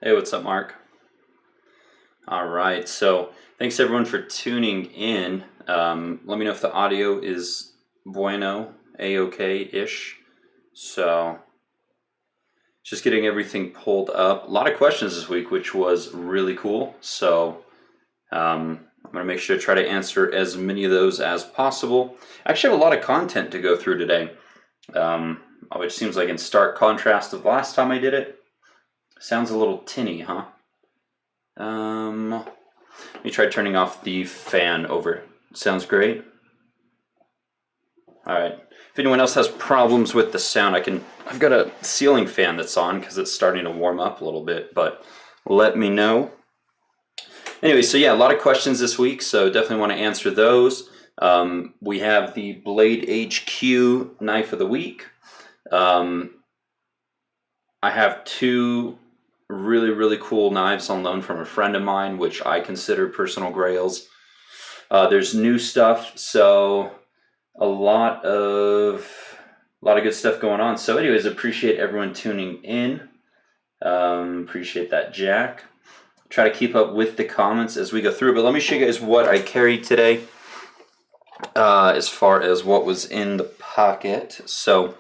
Hey, what's up, Mark? All right, so thanks everyone for tuning in. Let me know if the audio is bueno, a-okay-ish. So, just getting everything pulled up. A lot of questions this week, which was really cool. So, I'm going to make sure to try to answer as many of those as possible. I actually have a lot of content to go through today, which seems like in stark contrast to the last time I did it. Sounds a little tinny, huh? Let me try turning off the fan over. Sounds great. All right. If anyone else has problems with the sound, I've got a ceiling fan that's on because it's starting to warm up a little bit, but let me know. Anyway, so yeah, a lot of questions this week, so definitely want to answer those. We have the Blade HQ knife of the week. I have two really cool knives on loan from a friend of mine, which I consider personal grails. There's new stuff, so a lot of good stuff going on. So anyways, appreciate everyone tuning in. Appreciate that, Jack. Try to keep up with the comments as we go through, but let me show you guys what I carried today as far as what was in the pocket. So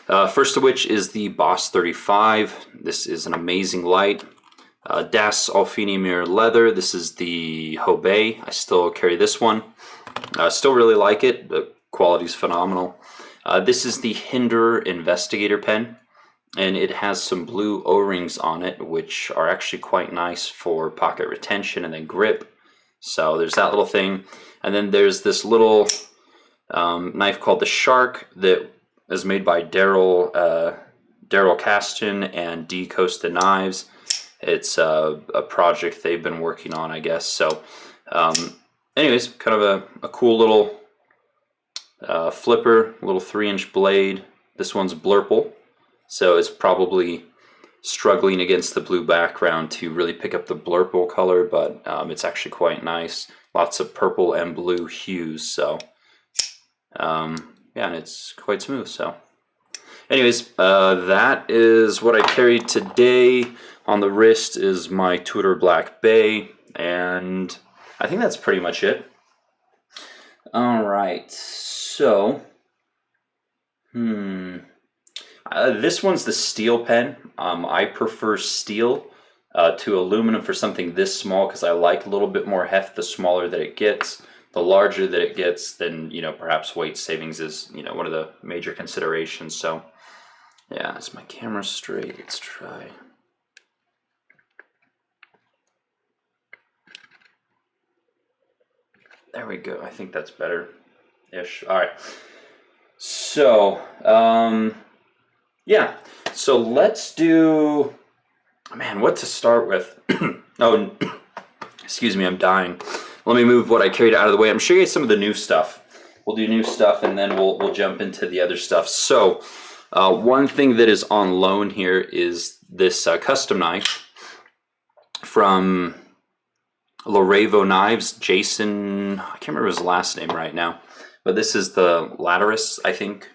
first of which is the Boss 35. This is an amazing light. Das Alfini Mirror Leather. This is the Hobei. I still carry this one. Still really like it. The quality's phenomenal. This is the Hinder Investigator pen, and it has some blue O-rings on it, which are actually quite nice for pocket retention and then grip. So there's that little thing. And then there's this little knife called the Shark that is made by Daryl Caston and D Costa Knives. It's a project they've been working on, I guess. So anyways, kind of a cool little flipper, little 3-inch blade. This one's blurple, so it's probably struggling against the blue background to really pick up the blurple color, but it's actually quite nice. Lots of purple and blue hues, so yeah, and it's quite smooth. So anyways, that is what I carried today. On the wrist is my Tudor Black Bay, and I think that's pretty much it. All right, so this one's the steel pen. I prefer steel to aluminum for something this small because I like a little bit more heft the smaller that it gets. The larger that it gets, then perhaps weight savings is one of the major considerations. So yeah, is my camera straight? Let's try. There we go. I think that's better-ish. All right. So yeah. So let's do. Man, what to start with? Oh, excuse me. I'm dying. Let me move what I carried out of the way. I'm showing you some of the new stuff. We'll do new stuff, and then we'll jump into the other stuff. So one thing that is on loan here is this custom knife from Larevo Knives. Jason, I can't remember his last name right now, but this is the Lattice, I think.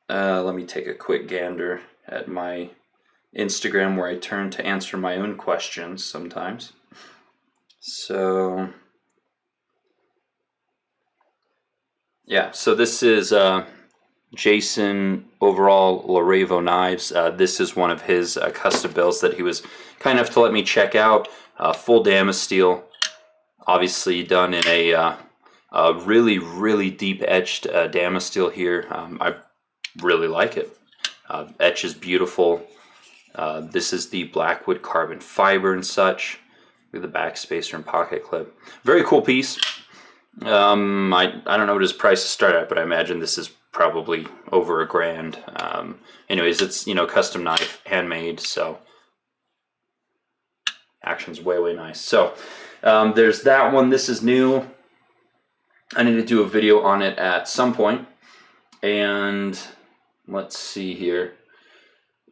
Let me take a quick gander at my Instagram, where I turn to answer my own questions sometimes. So yeah, so this is Jason overall Larevo Knives. This is one of his custom builds that he was kind enough to let me check out. Full Damasteel, obviously done in a really deep etched Damasteel here. I really like it. Etch is beautiful. This is the Blackwood carbon fiber and such. Look at the backspacer and pocket clip. Very cool piece. I don't know what his prices start at, but I imagine this is probably over $1,000. Anyways, it's custom knife, handmade, so action's way nice. So there's that one. This is new. I need to do a video on it at some point. And let's see here.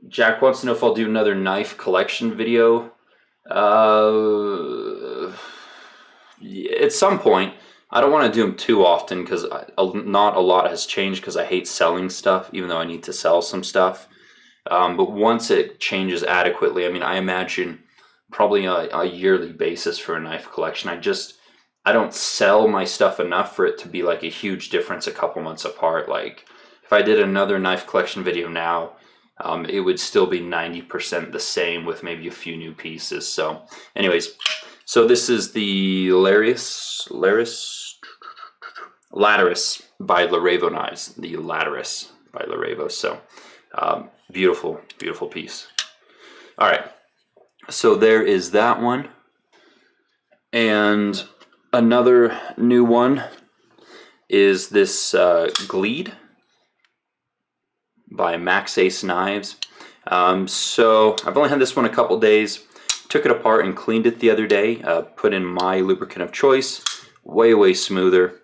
Jack wants to know if I'll do another knife collection video. At some point. I don't want to do them too often because not a lot has changed because I hate selling stuff, even though I need to sell some stuff. But once it changes adequately, I mean, I imagine probably a yearly basis for a knife collection. I don't sell my stuff enough for it to be like a huge difference a couple months apart. Like if I did another knife collection video now, it would still be 90% the same with maybe a few new pieces. So anyways, so this is the Lattice by Larevo knives. The Lattice by Larevo. So beautiful, beautiful piece. All right. So there is that one. And another new one is this Gleed by Max Ace Knives. So I've only had this one a couple days. Took it apart and cleaned it the other day. Put in my lubricant of choice. Way smoother.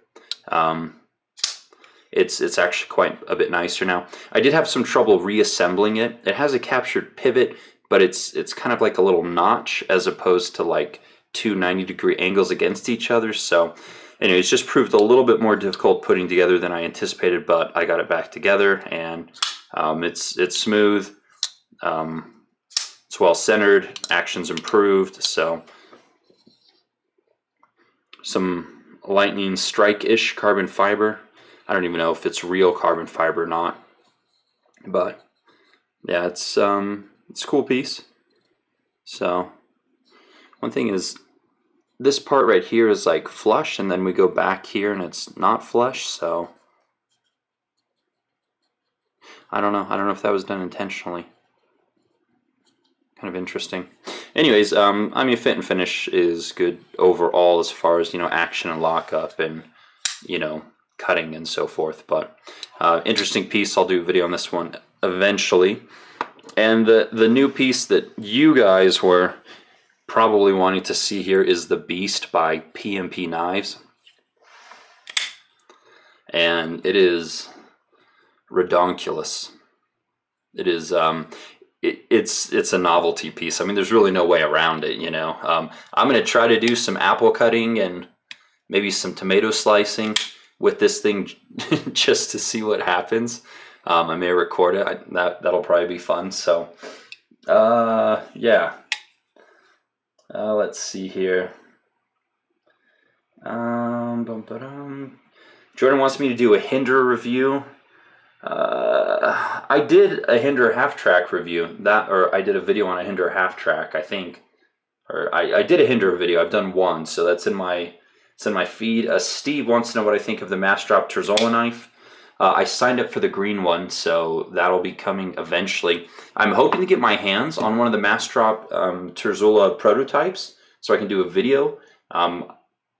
It's actually quite a bit nicer now. I did have some trouble reassembling it. It has a captured pivot, but it's kind of like a little notch as opposed to like two 90-degree angles against each other. So anyway, it's just proved a little bit more difficult putting together than I anticipated, but I got it back together, and it's smooth. It's well centered, action's improved, so some lightning strike-ish carbon fiber. I don't even know if it's real carbon fiber or not, but yeah, it's a cool piece. So one thing is this part right here is like flush, and then we go back here and it's not flush, so I don't know if that was done intentionally. Kind of interesting. Anyways, I mean, fit and finish is good overall as far as, you know, action and lockup and, you know, cutting and so forth. But interesting piece. I'll do a video on this one eventually. And the new piece that you guys were probably wanting to see here is the Beast by PMP Knives. And it is redonkulous. It is it's a novelty piece. I mean, there's really no way around it, you know. I'm going to try to do some apple cutting and maybe some tomato slicing with this thing just to see what happens. I may record it. That'll probably be fun. So, yeah. Let's see here. Jordan wants me to do a Hinder review. I did a Hinder half-track review, or I did a video on a Hinder half-track, I think. Or I did a Hinder video. I've done one, so that's in my feed. Steve wants to know what I think of the Mastrop Terzola knife. I signed up for the green one, so that'll be coming eventually. I'm hoping to get my hands on one of the Mastrop Terzola prototypes so I can do a video.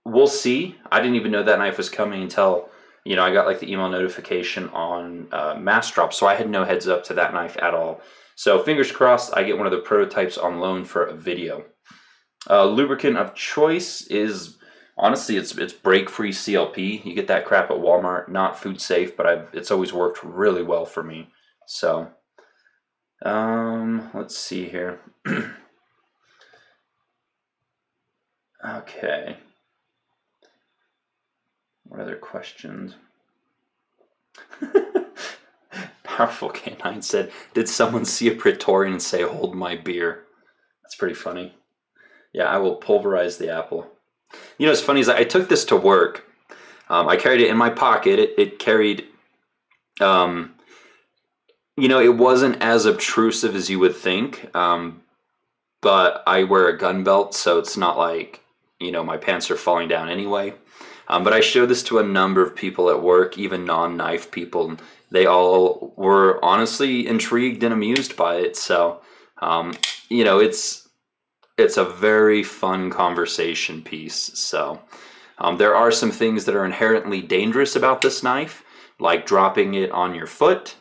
We'll see. I didn't even know that knife was coming until, you know, I got like the email notification on Mastrop, so I had no heads up to that knife at all. So fingers crossed I get one of the prototypes on loan for a video. Lubricant of choice is, honestly, it's break-free CLP. You get that crap at Walmart, not food safe, but it's always worked really well for me. So, let's see here. Okay. What other questions? Powerful Canine said, did someone see a Praetorian and say, hold my beer? That's pretty funny. Yeah, I will pulverize the apple. You know, what's funny is I took this to work. I carried it in my pocket. It carried, you know, it wasn't as obtrusive as you would think. But I wear a gun belt, so it's not like, you know, my pants are falling down anyway. But I showed this to a number of people at work, even non-knife people, and they all were honestly intrigued and amused by it. So, you know, it's a very fun conversation piece. So, there are some things that are inherently dangerous about this knife, like dropping it on your foot,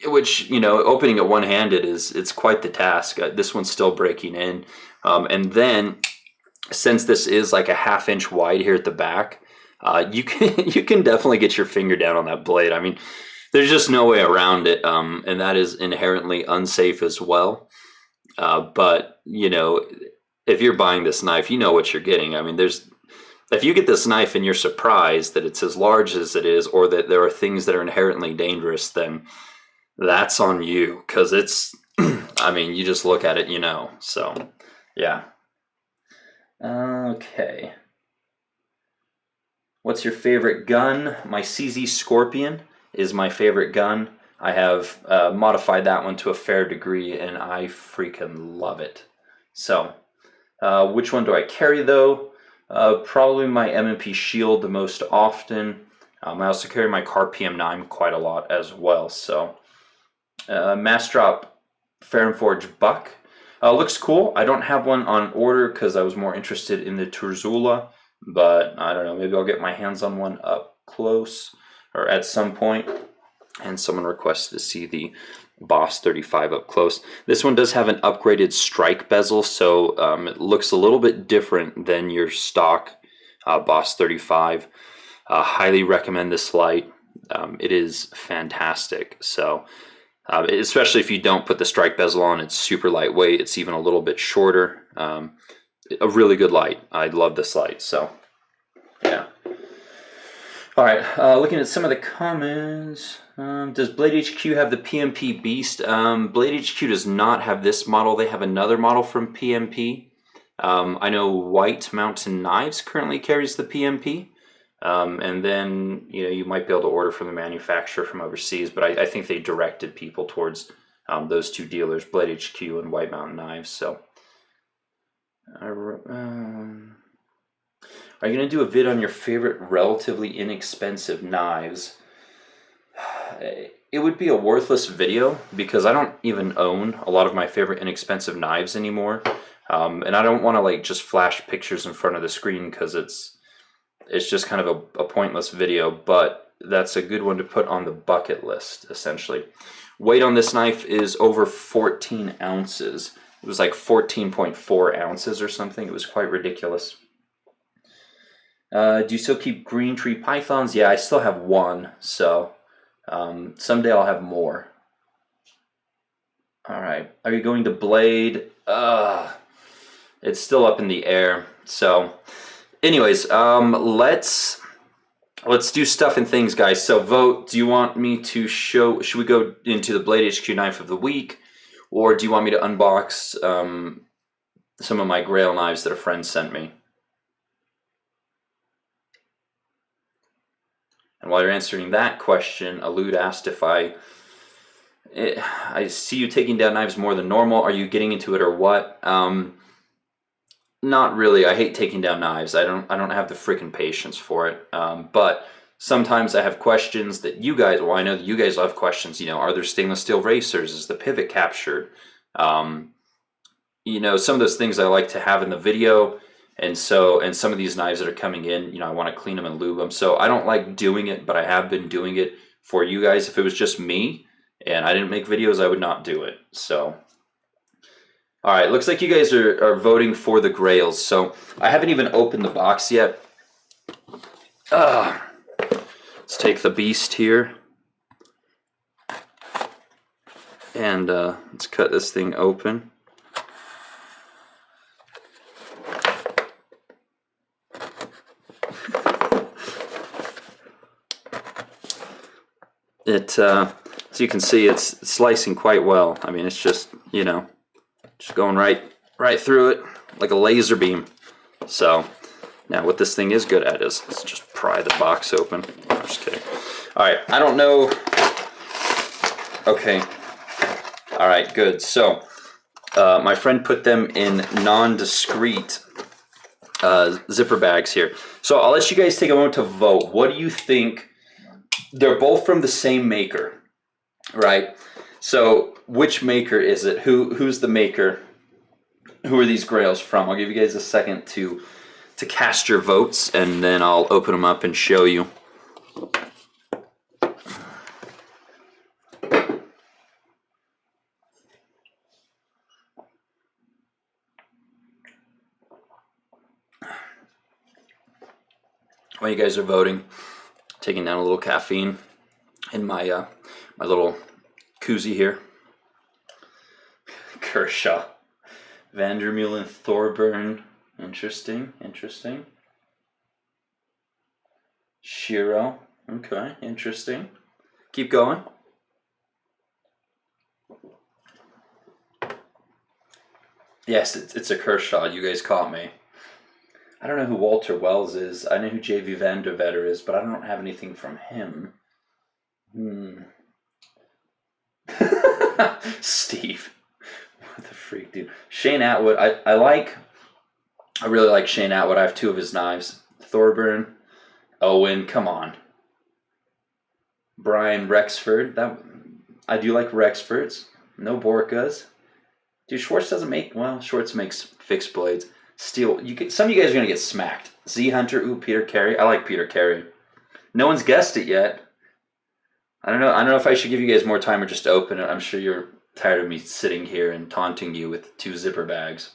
which, you know, opening it one-handed it's quite the task. This one's still breaking in, and then, since this is like a 1/2 inch wide here at the back, you can definitely get your finger down on that blade. I mean, there's just no way around it, and that is inherently unsafe as well. But you know, if you're buying this knife, you know what you're getting. I mean, if you get this knife and you're surprised that it's as large as it is, or that there are things that are inherently dangerous, then that's on you, because it's, I mean, you just look at it, you know. So, yeah. Okay. What's your favorite gun? My CZ Scorpion is my favorite gun. I have modified that one to a fair degree, and I freaking love it. So, which one do I carry though? Probably my M&P Shield the most often. I also carry my Car PM9 quite a lot as well. So, Mass Drop Fair and Forge Buck. Looks cool. I don't have one on order because I was more interested in the Turzula, but I don't know, maybe I'll get my hands on one up close or at some point. And someone requested to see the Boss 35 up close. This one does have an upgraded strike bezel, so it looks a little bit different than your stock Boss 35. Highly recommend this light. It is fantastic. So, especially if you don't put the strike bezel on, it's super lightweight. It's even a little bit shorter. A really good light. I love this light. So, yeah. All right. Looking at some of the comments. Does Blade HQ have the PMP Beast? Blade HQ does not have this model. They have another model from PMP. I know White Mountain Knives currently carries the PMP. And then, you know, you might be able to order from the manufacturer from overseas, but I think they directed people towards those two dealers, Blade HQ and White Mountain Knives. So, are you going to do a vid on your favorite relatively inexpensive knives? It would be a worthless video because I don't even own a lot of my favorite inexpensive knives anymore. And I don't want to like just flash pictures in front of the screen because it's just kind of a pointless video, but that's a good one to put on the bucket list, essentially. Weight on this knife is over 14 ounces. It was like 14.4 ounces or something. It was quite ridiculous. Do you still keep green tree pythons? Yeah, I still have one, so someday I'll have more. All right, are you going to Blade? It's still up in the air, so... Anyways, let's do stuff and things, guys. So vote. Do you want me to show? Should we go into the Blade HQ knife of the week, or do you want me to unbox some of my Grail knives that a friend sent me? And while you're answering that question, Alud asked if I see you taking down knives more than normal. Are you getting into it or what? Not really. I hate taking down knives. I don't have the freaking patience for it. But sometimes I have questions that you guys, well, I know that you guys have questions, you know, are there stainless steel racers? Is the pivot captured? You know, some of those things I like to have in the video. And some of these knives that are coming in, you know, I want to clean them and lube them. So I don't like doing it, but I have been doing it for you guys. If it was just me and I didn't make videos, I would not do it. So... All right, looks like you guys are voting for the Grails. So I haven't even opened the box yet. Let's take the beast here. And let's cut this thing open. As you can see, it's slicing quite well. I mean, it's just, you know, just going right through it like a laser beam. So now what this thing is good at is let's just pry the box open. I'm just kidding. All right, I don't know. Okay. All right, good. So my friend put them in non-discreet zipper bags here. So I'll let you guys take a moment to vote. What do you think? They're both from the same maker, right? So which maker is it? Who's the maker? Who are these Grails from? I'll give you guys a second to cast your votes, and then I'll open them up and show you. While you guys are voting, taking down a little caffeine in my my little koozie here. Kershaw, Vandermeulen, Thorburn. Interesting. Shiro. Okay, interesting. Keep going. Yes, it's a Kershaw. You guys caught me. I don't know who Walter Wells is. I know who J.V. Vandervetter is, but I don't have anything from him. Steve. What the freak, dude? Shane Atwood. I really like Shane Atwood. I have 2 of his knives. Thorburn. Owen. Come on. Brian Rexford. I do like Rexfords. No Borkas. Dude, Schwartz doesn't make... Well, Schwartz makes fixed blades. Steel. Some of you guys are going to get smacked. Z Hunter. Ooh, Peter Carey. I like Peter Carey. No one's guessed it yet. I don't know if I should give you guys more time or just open it. I'm sure you're tired of me sitting here and taunting you with 2 zipper bags.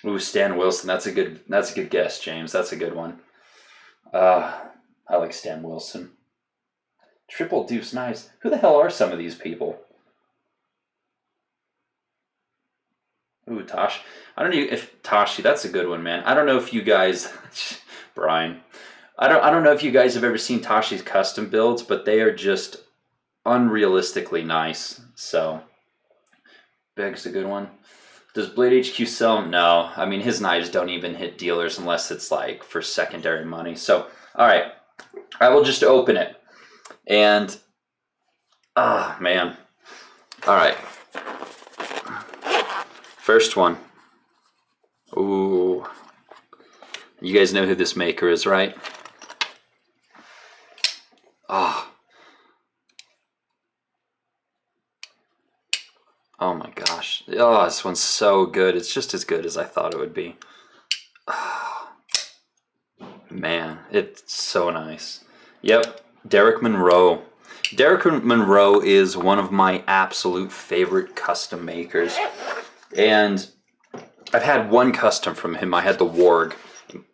Ooh, Stan Wilson. That's a good guess, James. That's a good one. I like Stan Wilson. Triple Deuce Knives. Who the hell are some of these people? Ooh, Tosh. I don't know if Tashi. That's a good one, man. I don't know if you guys, Brian. I don't know if you guys have ever seen Tashi's custom builds, but they are just unrealistically nice. So, Beg's a good one. Does Blade HQ sell? No. I mean, his knives don't even hit dealers unless it's like for secondary money. So, all right, I will just open it. And, oh man. All right. First one. Ooh. You guys know who this maker is, right? Oh. Oh my gosh. Oh, this one's so good. It's just as good as I thought it would be. Oh, man, it's so nice. Yep, Derek Monroe. Derek Monroe is one of my absolute favorite custom makers. And I've had one custom from him. I had the Warg.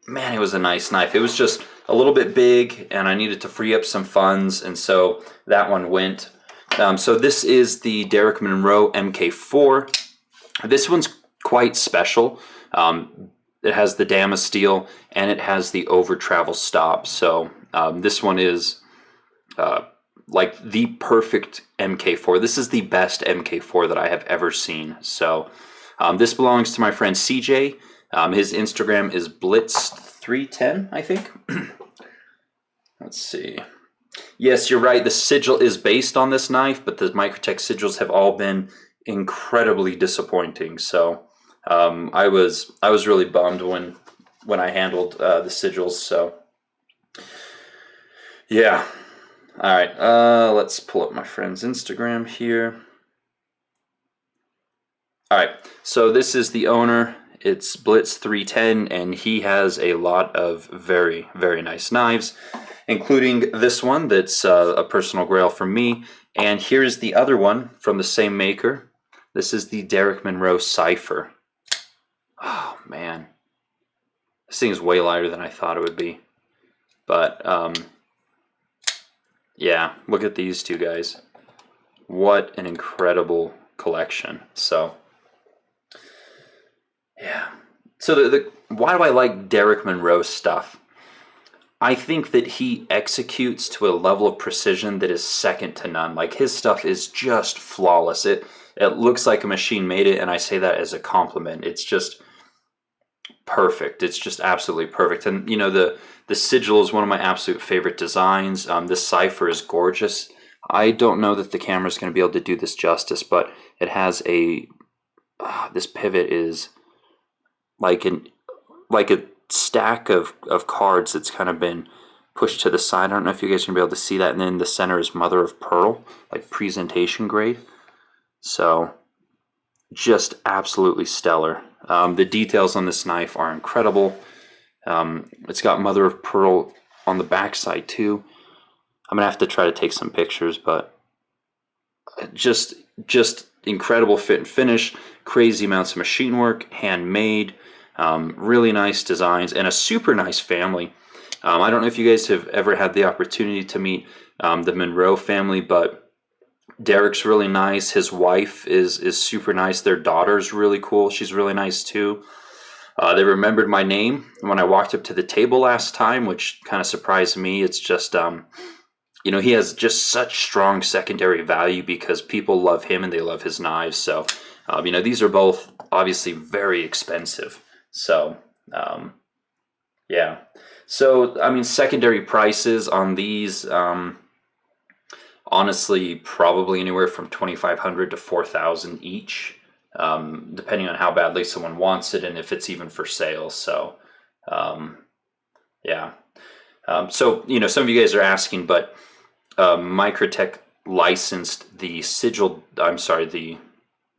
Man, it was a nice knife. It was just a little bit big, and I needed to free up some funds, and so that one went. So this is the Derek Monroe MK4. This one's quite special. It has the Damas steel, and it has the over travel stop. So this one is like the perfect MK4. This is the best MK4 that I have ever seen. So this belongs to my friend CJ. His Instagram is Blitz310, I think. Let's see. Yes, you're right. The sigil is based on this knife, but the Microtech sigils have all been incredibly disappointing. So I was really bummed when I handled the sigils. So yeah. All right. Let's pull up my friend's Instagram here. All right. So this is the owner. It's Blitz310, and he has a lot of very, very nice knives, including this one that's a personal grail from me. And here's the other one from the same maker. This is the Derek Monroe Cypher. Oh, man. This thing is way lighter than I thought it would be. But, yeah, look at these two guys. What an incredible collection. So, yeah. So why do I like Derek Monroe's stuff? I think that he executes to a level of precision that is second to none. Like, his stuff is just flawless. It looks like a machine made it, and I say that as a compliment. It's just perfect. It's just absolutely perfect. And, you know, the sigil is one of my absolute favorite designs. This cipher is gorgeous. I don't know that the camera's going to be able to do this justice, but it has a... this pivot is like a stack of cards that's kind of been pushed to the side. I don't know if you guys are going to be able to see that. And then in the center is mother of pearl, like presentation grade. So just absolutely stellar. The details on this knife are incredible. It's got mother of pearl on the back side too. I'm gonna have to try to take some pictures, but just incredible fit and finish, crazy amounts of machine work, handmade, really nice designs, and a super nice family. I don't know if you guys have ever had the opportunity to meet the Monroe family, but Derek's really nice. His wife is super nice. Their daughter's really cool. She's really nice too. They remembered my name when I walked up to the table last time, which kind of surprised me. It's just, you know, he has just such strong secondary value because people love him and they love his knives. So, you know, these are both obviously very expensive. So yeah. So I mean, secondary prices on these, honestly, probably anywhere from 2,500 to 4,000 each, depending on how badly someone wants it and if it's even for sale. So yeah. So some of you guys are asking, but Microtech licensed the sigil. I'm sorry, the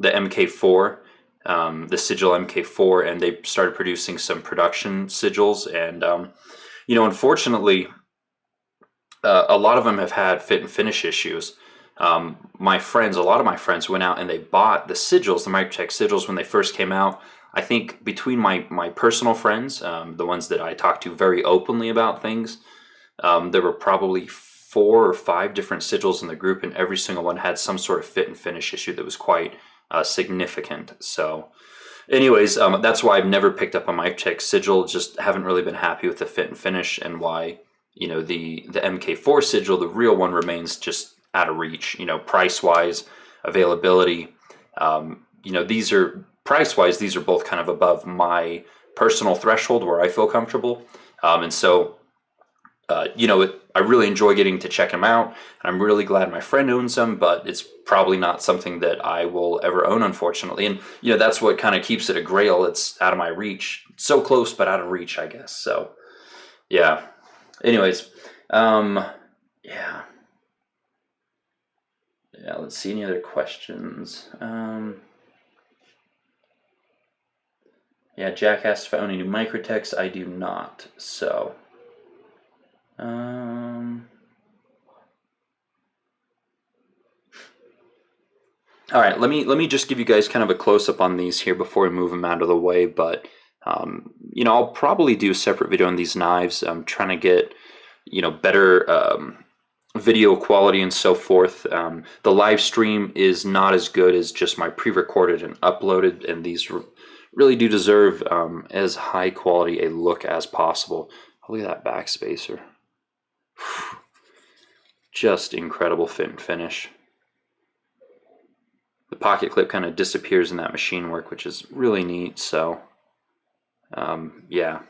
MK4, the sigil MK4, and they started producing some production sigils. And unfortunately, a lot of them have had fit and finish issues. A lot of my friends went out and they bought the sigils, the Microtech sigils, when they first came out. I think between my personal friends, the ones that I talk to very openly about things, there were probably 4 or 5 different sigils in the group, and every single one had some sort of fit and finish issue that was quite significant. So anyways, that's why I've never picked up a Microtech sigil. Just haven't really been happy with the fit and finish, and why the MK4 sigil, the real one, remains just out of reach. Price wise, availability. These are price wise. These are both kind of above my personal threshold where I feel comfortable, and so I really enjoy getting to check them out, and I'm really glad my friend owns them, but it's probably not something that I will ever own, unfortunately. And that's what kind of keeps it a grail. It's out of my reach, so close but out of reach, I guess. So yeah. Anyways, yeah. Let's see, any other questions. Yeah, Jack asked if I own any Microtechs. I do not. So all right, let me just give you guys kind of a close-up on these here before we move them out of the way. But I'll probably do a separate video on these knives. I'm trying to get better video quality and so forth. The live stream is not as good as just my pre-recorded and uploaded, and these really do deserve as high quality a look as possible. Oh, look at that backspacer. Just incredible fit and finish. The pocket clip kind of disappears in that machine work, which is really neat. So yeah,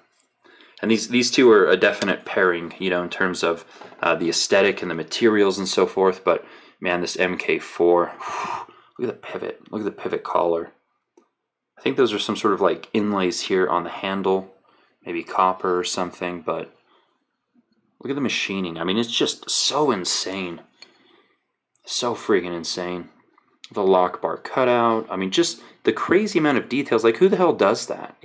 and these two are a definite pairing, in terms of the aesthetic and the materials and so forth. But man, this MK4, look at the pivot. Look at the pivot collar. I think those are some sort of like inlays here on the handle, maybe copper or something. But look at the machining. I mean, it's just so insane. So friggin' insane. The lock bar cutout. I mean, just the crazy amount of details. Like, who the hell does that,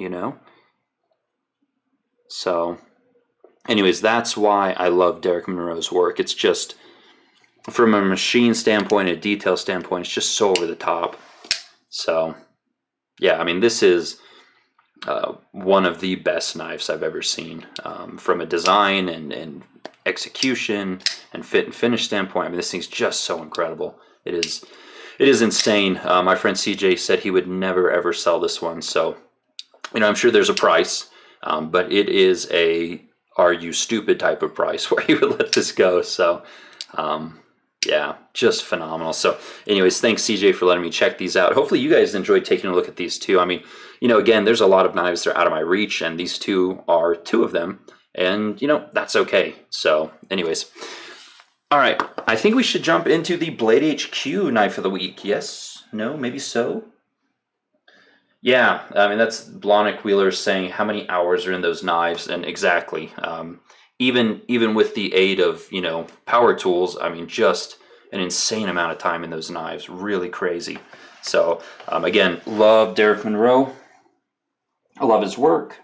So, anyways, that's why I love Derek Monroe's work. It's just, from a machine standpoint, a detail standpoint, it's just so over the top. So, yeah, I mean, this is one of the best knives I've ever seen, from a design and execution and fit and finish standpoint. I mean, this thing's just so incredible. It is insane. My friend CJ said he would never ever sell this one. So, I'm sure there's a price, but it is a "are you stupid" type of price where he would let this go. So, yeah, just phenomenal. So, anyways, thanks CJ for letting me check these out. Hopefully, you guys enjoyed taking a look at these too. I mean, again, there's a lot of knives that are out of my reach, and these two are 2 of them, and that's okay. So, anyways. All right, I think we should jump into the Blade HQ knife of the week. Yes? No? Maybe so? Yeah, I mean, that's Blonick Wheeler saying how many hours are in those knives, and exactly. Even with the aid of, power tools, I mean, just an insane amount of time in those knives. Really crazy. So, again, love Derek Monroe. I love his work.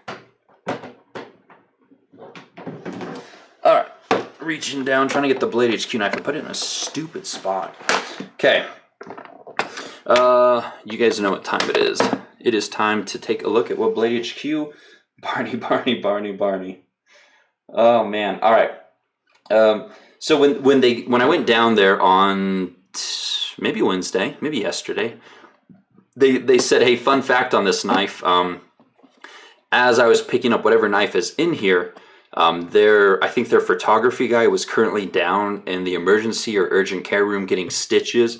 All right. Reaching down, trying to get the Blade HQ knife and put it in a stupid spot. Okay. You guys know what time it is. It is time to take a look at what Blade HQ... Barney. Oh, man. All right. So when I went down there on maybe Wednesday, maybe yesterday, they said, hey, fun fact on this knife. As I was picking up whatever knife is in here, I think their photography guy was currently down in the emergency or urgent care room getting stitches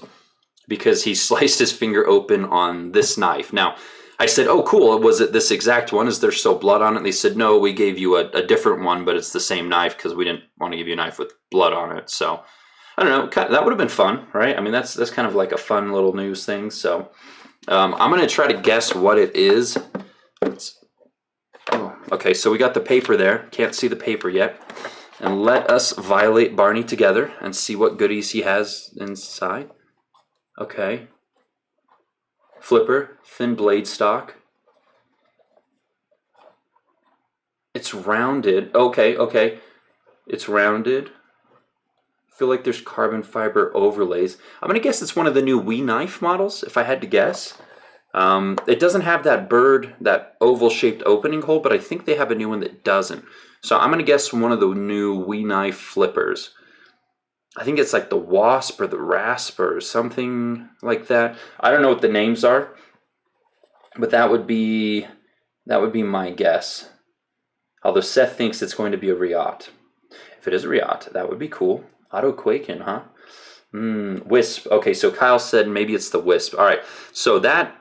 because he sliced his finger open on this knife. Now, I said, oh, cool. Was it this exact one? Is there still blood on it? And they said, no, we gave you a different one, but it's the same knife because we didn't want to give you a knife with blood on it. So I don't know. That would have been fun, right? I mean, that's kind of like a fun little news thing. So I'm going to try to guess what it is. Okay, so we got the paper there. Can't see the paper yet. And let us violate Barney together and see what goodies he has inside. Okay. Flipper, thin blade stock. It's rounded. Okay. It's rounded. I feel like there's carbon fiber overlays. I'm going to guess it's one of the new Wii knife models, if I had to guess. It doesn't have that bird, that oval-shaped opening hole, but I think they have a new one that doesn't. So I'm going to guess one of the new Wii knife flippers. I think it's like the Wasp or the Rasp or something like that. I don't know what the names are, but that would be my guess. Although Seth thinks it's going to be a Riot. If it is a Riot, that would be cool. Auto Quakin, huh? Wisp. Okay, so Kyle said maybe it's the Wisp. All right, so that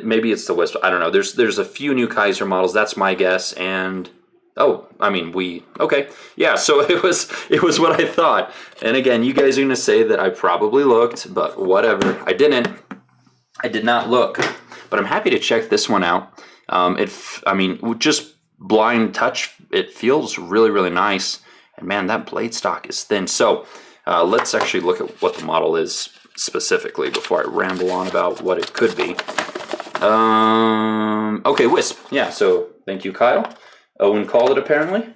maybe it's the Wisp. I don't know. There's a few new Kaiser models. That's my guess. And okay, yeah. So it was what I thought. And again, you guys are gonna say that I probably looked, but whatever. I didn't. I did not look. But I'm happy to check this one out. Just blind touch, it feels really, really nice. And man, that blade stock is thin. So let's actually look at what the model is specifically before I ramble on about what it could be. Okay, Wisp. Yeah, so thank you, Kyle. Owen called it, apparently.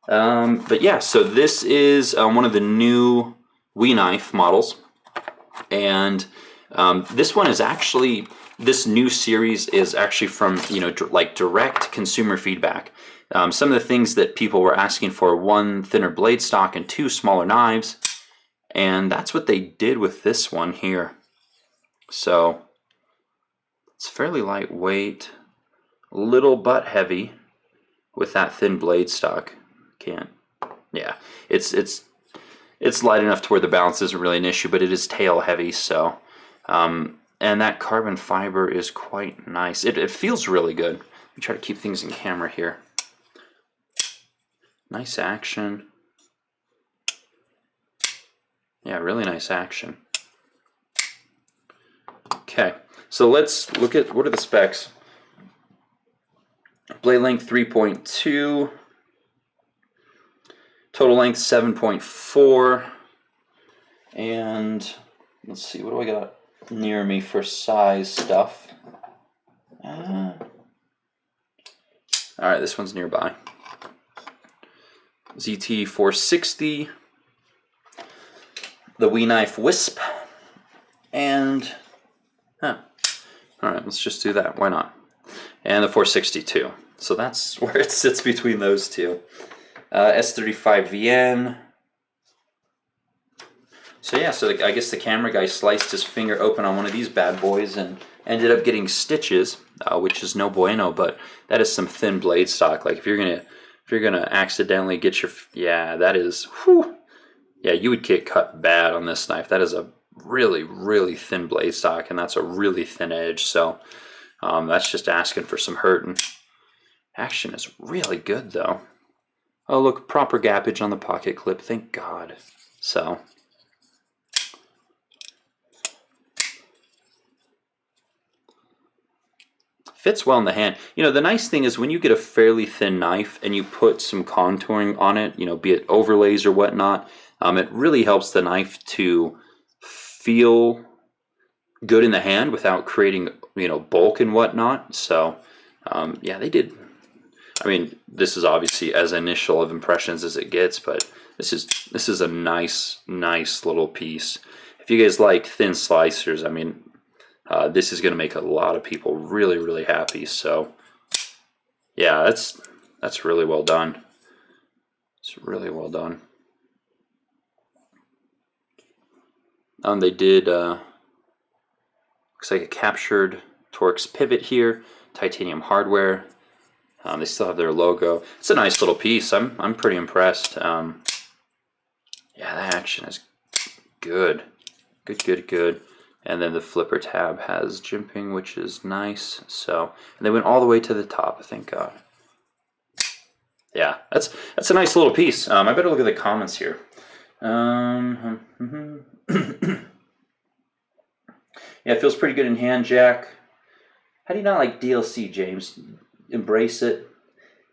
But yeah, so this is one of the new Wii knife models. And this one is actually, this new series is actually from, like direct consumer feedback. Some of the things that people were asking for: 1, thinner blade stock, and 2, smaller knives. And that's what they did with this one here. So it's fairly lightweight, a little butt heavy with that thin blade stock. It's light enough to where the balance isn't really an issue, but it is tail heavy. So and that carbon fiber is quite nice. It feels really good. Let me try to keep things in camera here. Nice action. Yeah, really nice action. Okay, so let's look at, what are the specs? Blade length 3.2. Total length 7.4. And let's see, what do I got near me for size stuff? All right, this one's nearby. ZT 460. The Wii Knife Wisp. And, all right, let's just do that. Why not? And the 462. So that's where it sits between those two. S35VN. So yeah, so I guess the camera guy sliced his finger open on one of these bad boys and ended up getting stitches, which is no bueno. But that is some thin blade stock. Like if you're gonna accidentally get your, yeah, that is, whew. Yeah, you would get cut bad on this knife. That is a really, really thin blade stock, and that's a really thin edge. So that's just asking for some hurt. And action is really good, though. Oh, look, proper gappage on the pocket clip. Thank God. So fits well in the hand. The nice thing is when you get a fairly thin knife and you put some contouring on it, be it overlays or whatnot, it really helps the knife to feel good in the hand without creating, bulk and whatnot. So, yeah, they did. I mean, this is obviously as initial of impressions as it gets, but this is a nice little piece. If you guys like thin slicers, I mean, this is going to make a lot of people really, really happy. So, yeah, that's really well done. It's really well done. They did, looks like a captured Torx pivot here, titanium hardware. They still have their logo. It's a nice little piece. I'm pretty impressed. Yeah, the action is good. Good. And then the flipper tab has jimping, which is nice. So, and they went all the way to the top, thank God. Yeah, that's a nice little piece. I better look at the comments here. Yeah, it feels pretty good in hand, Jack. How do you not like DLC, James? Embrace it.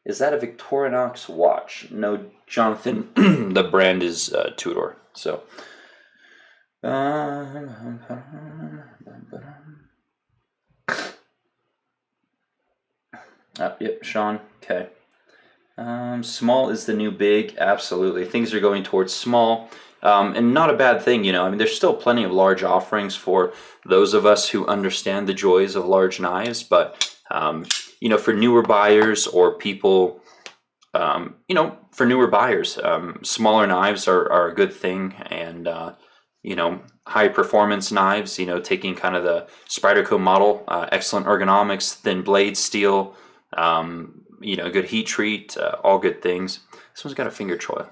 Is that a Victorinox watch? No, Jonathan. The brand is Tudor. So. Yep, Sean. Okay. Small is the new big. Absolutely. Things are going towards small. And not a bad thing, you know. I mean, there's still plenty of large offerings for those of us who understand the joys of large knives. But, you know, for newer buyers or people, you know, for newer buyers, smaller knives are a good thing. And, you know, high performance knives, you know, taking kind of the Spyderco model, excellent ergonomics, thin blade steel, you know, good heat treat, all good things. This one's got a finger choil,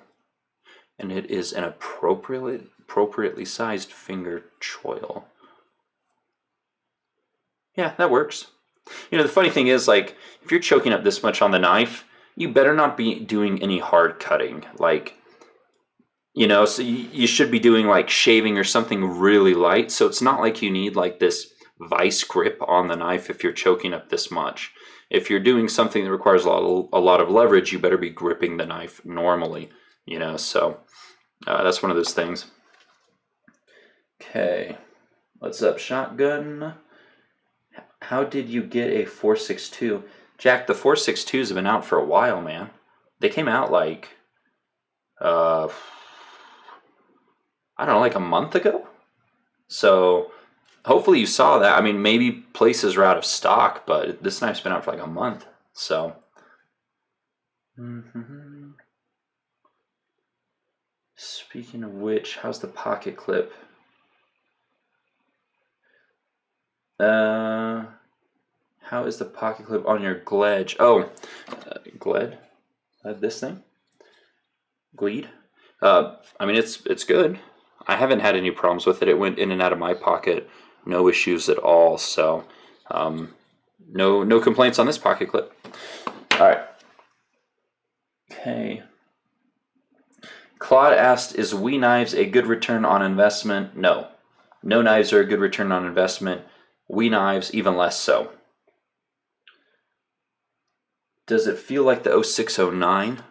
and it is an appropriately sized finger choil. Yeah, that works. You know, the funny thing is, like, if you're choking up this much on the knife, you better not be doing any hard cutting. Like, you know, so you should be doing like shaving or something really light. So it's not like you need like this vice grip on the knife if you're choking up this much. If you're doing something that requires a lot of leverage, you better be gripping the knife normally, you know, so that's one of those things. Okay, what's up, Shotgun? How did you get a 4.62? Jack, the 4.62s have been out for a while, man. They came out like, I don't know, like a month ago? So hopefully you saw that. I mean, maybe places are out of stock, but this knife's been out for like a month. So. Speaking of which, how's the pocket clip? How is the pocket clip on your Gledge? Oh, Gled? This thing? Gleed? I mean, it's good. I haven't had any problems with it. It went in and out of my pocket, no issues at all. So, no complaints on this pocket clip. All right. Okay. Claude asked, "Is WE Knives a good return on investment?" No, no knives are a good return on investment. WE Knives even less so. Does it feel like the 0609?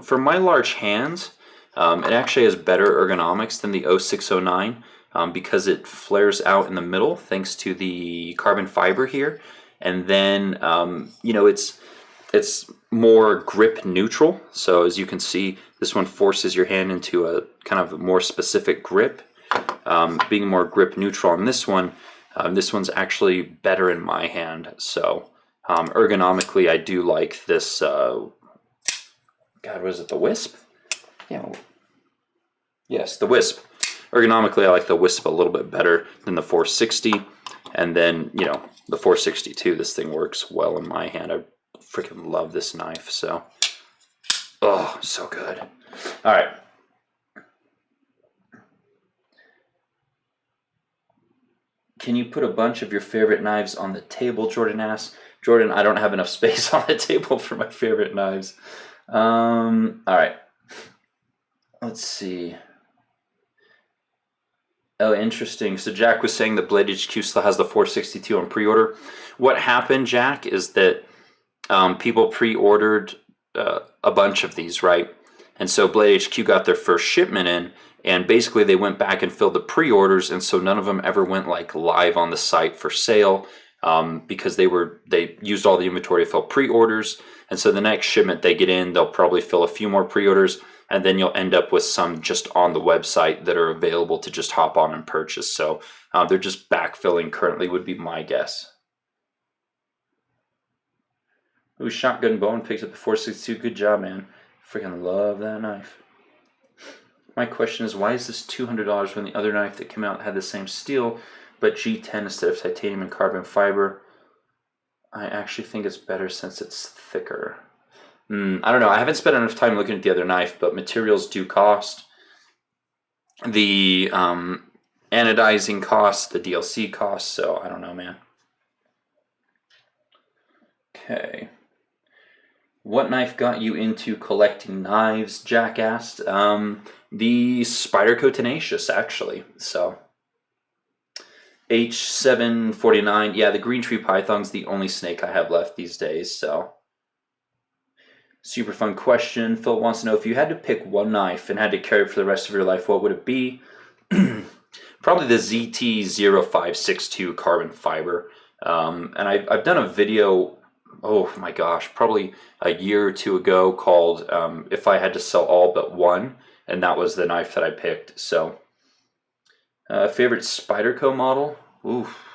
For my large hands, it actually has better ergonomics than the 0609 because it flares out in the middle thanks to the carbon fiber here. And then, you know, it's more grip neutral. So as you can see, this one forces your hand into a kind of more specific grip. Being more grip neutral on this one's actually better in my hand. So ergonomically, I do like this. God, was it the Wisp? Yeah. Yes, the Wisp. Ergonomically, I like the Wisp a little bit better than the 460. And then, you know, the 462, this thing works well in my hand. I freaking love this knife. So, oh, so good. All right. Can you put a bunch of your favorite knives on the table, Jordan asks. Jordan, I don't have enough space on the table for my favorite knives. All right. Let's see. Oh, interesting. So Jack was saying that Blade HQ still has the 462 on pre-order. What happened, Jack, is that people pre-ordered a bunch of these, right? And so Blade HQ got their first shipment in, and basically they went back and filled the pre-orders, and so none of them ever went like live on the site for sale because they used all the inventory to fill pre-orders. And so the next shipment they get in, they'll probably fill a few more pre-orders, and then you'll end up with some just on the website that are available to just hop on and purchase. So they're just backfilling currently would be my guess. Ooh, Shotgun Bone picks up the 462. Good job, man. Freaking love that knife. My question is, why is this $200 when the other knife that came out had the same steel, but G10 instead of titanium and carbon fiber? I actually think it's better since it's thicker. I don't know. I haven't spent enough time looking at the other knife, but materials do cost. the anodizing costs, the DLC costs. So I don't know, man. Okay. What knife got you into collecting knives? Jack asked. The Spyderco Tenacious, actually. So H749. Yeah, the Green Tree Python's the only snake I have left these days. So super fun question. Phil wants to know, if you had to pick one knife and had to carry it for the rest of your life, what would it be? Probably the ZT-0562 carbon fiber. And I've done a video, oh my gosh, probably a year or two ago, called If I Had to Sell All But One, and that was the knife that I picked. So favorite Spyderco model? Oof.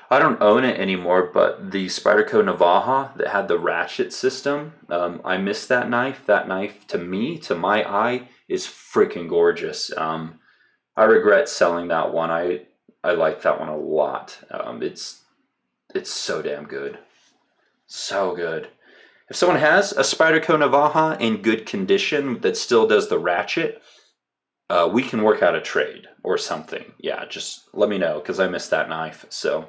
I don't own it anymore, but the Spyderco Navaja that had the ratchet system, I miss that knife. That knife, to me, to my eye, is freaking gorgeous. I regret selling that one. I like that one a lot. It's so damn good. So good. If someone has a Spyderco Navaja in good condition that still does the ratchet, we can work out a trade or something. Yeah, just let me know, because I miss that knife. So,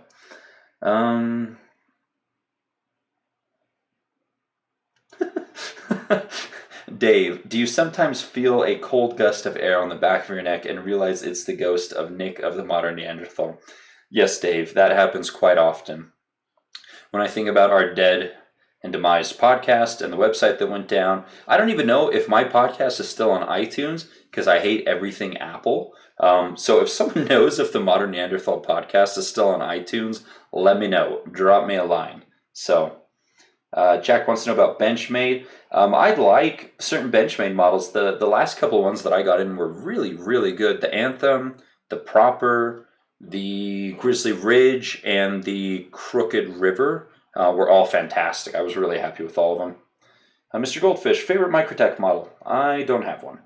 Dave, do you sometimes feel a cold gust of air on the back of your neck and realize it's the ghost of Nick of the Modern Neanderthal? Yes, Dave, that happens quite often. When I think about our dead and demised podcast and the website that went down, I don't even know if my podcast is still on iTunes, because I hate everything Apple. So if someone knows if the Modern Neanderthal podcast is still on iTunes, let me know. Drop me a line. So Jack wants to know about Benchmade. I like certain Benchmade models. The last couple ones that I got in were really, really good. The Anthem, the Proper, the Grizzly Ridge, and the Crooked River were all fantastic. I was really happy with all of them. Mr. Goldfish, favorite Microtech model? I don't have one.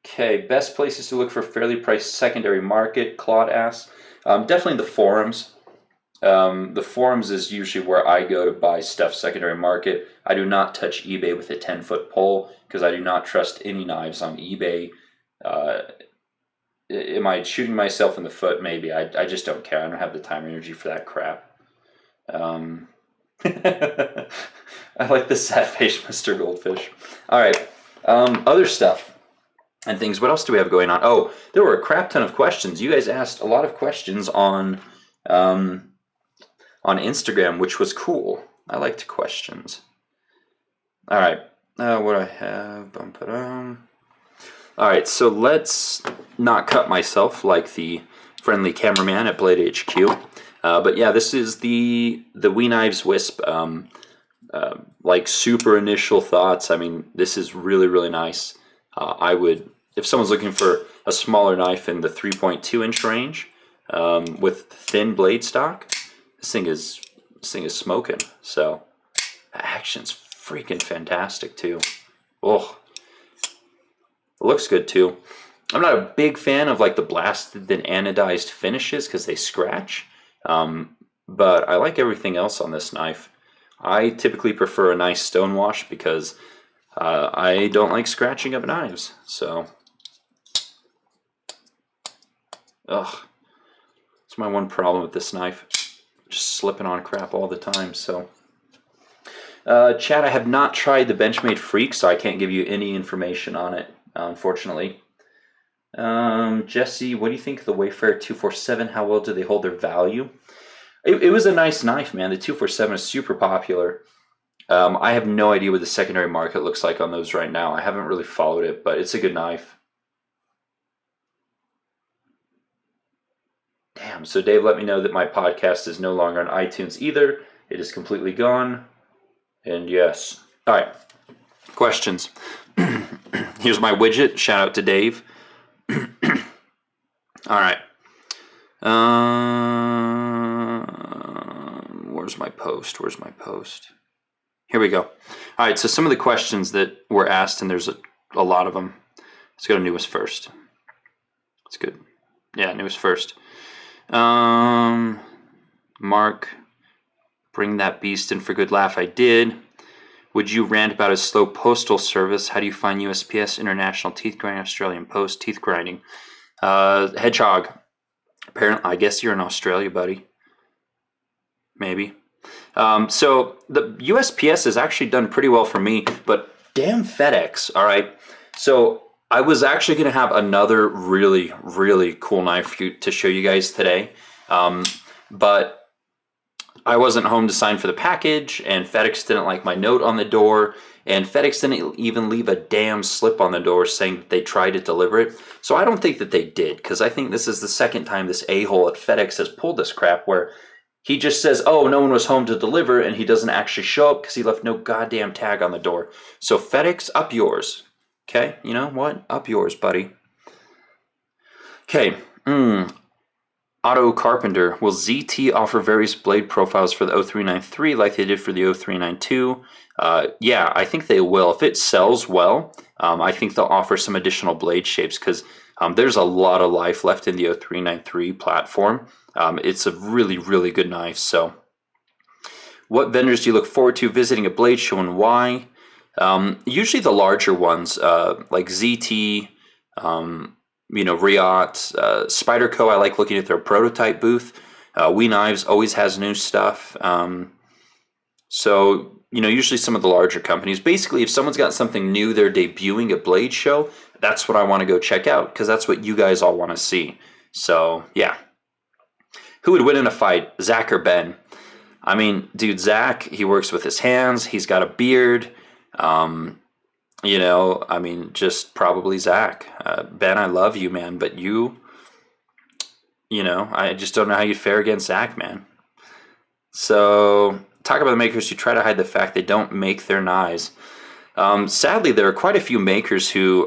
Okay, best places to look for fairly priced secondary market, Claude asks. Definitely the forums. The forums is usually where I go to buy stuff secondary market. I do not touch eBay with a 10-foot pole, because I do not trust any knives on eBay. Am I shooting myself in the foot? Maybe. I just don't care. I don't have the time or energy for that crap. I like the sad face, Mr. Goldfish. All right. Other stuff and things. What else do we have going on? Oh, there were a crap ton of questions. You guys asked a lot of questions on Instagram, which was cool. I liked questions. All right. What do I have? All right, so let's not cut myself like the friendly cameraman at Blade HQ. But yeah, this is the Wee Knives Wisp. Like super initial thoughts. I mean, this is really, really nice. I would, if someone's looking for a smaller knife in the 3.2 inch range with thin blade stock, this thing is smoking. So the action's freaking fantastic too. Oh, it looks good too. I'm not a big fan of like the blasted and anodized finishes because they scratch, but I like everything else on this knife. I typically prefer a nice stonewash because I don't like scratching up knives. So, it's my one problem with this knife. Just slipping on crap all the time. So, Chad, I have not tried the Benchmade Freak, so I can't give you any information on it, unfortunately. Jesse, what do you think of the Wayfarer 247? How well do they hold their value? It was a nice knife, man. The 247 is super popular. I have no idea what the secondary market looks like on those right now. I haven't really followed it, but it's a good knife. Damn, so Dave let me know that my podcast is no longer on iTunes either. It is completely gone. And yes. All right. Questions. Here's my widget. Shout out to Dave. All right. Where's my post? Here we go. All right, so some of the questions that were asked, and there's a lot of them. Let's go to newest first. That's good. Yeah, newest first. Mark, bring that beast in for good laugh. I did. Would you rant about a slow postal service? How do you find USPS, International Teeth Grinding, Australian Post, Teeth Grinding? Hedgehog. Apparently, I guess you're in Australia, buddy. Maybe. So the USPS has actually done pretty well for me, but damn FedEx. All right. So I was actually going to have another really, really cool knife to show you guys today. But I wasn't home to sign for the package, and FedEx didn't like my note on the door, and FedEx didn't even leave a damn slip on the door saying that they tried to deliver it. So I don't think that they did, because I think this is the second time this a-hole at FedEx has pulled this crap where he just says, oh, no one was home to deliver, and he doesn't actually show up because he left no goddamn tag on the door. So FedEx, up yours. Okay, you know what? Up yours, buddy. Okay, Otto Carpenter, will ZT offer various blade profiles for the 0393 like they did for the 0392? Yeah, I think they will. If it sells well, I think they'll offer some additional blade shapes because there's a lot of life left in the 0393 platform. It's a really, really good knife. So, what vendors do you look forward to visiting a blade show and why? Usually the larger ones, like ZT, Riot, Spyderco. I like looking at their prototype booth. We Knives always has new stuff. So, usually some of the larger companies. Basically, if someone's got something new they're debuting at Blade Show, that's what I want to go check out because that's what you guys all want to see. So, yeah. Who would win in a fight, Zach or Ben? I mean, dude, Zach, he works with his hands. He's got a beard. Just probably Zach. Ben, I love you, man, but I just don't know how you fare against Zach, man. So, talk about the makers who try to hide the fact they don't make their knives. Sadly, there are quite a few makers who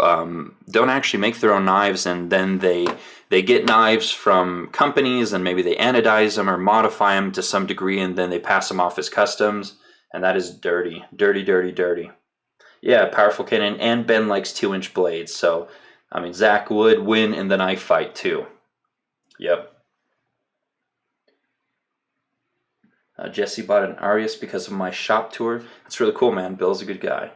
don't actually make their own knives, and then they get knives from companies, and maybe they anodize them or modify them to some degree, and then they pass them off as customs, and that is dirty. Dirty, dirty, dirty. Yeah, powerful cannon, and Ben likes 2-inch blades, so, Zach would win in the knife fight, too. Yep. Jesse bought an Arius because of my shop tour. That's really cool, man. Bill's a good guy.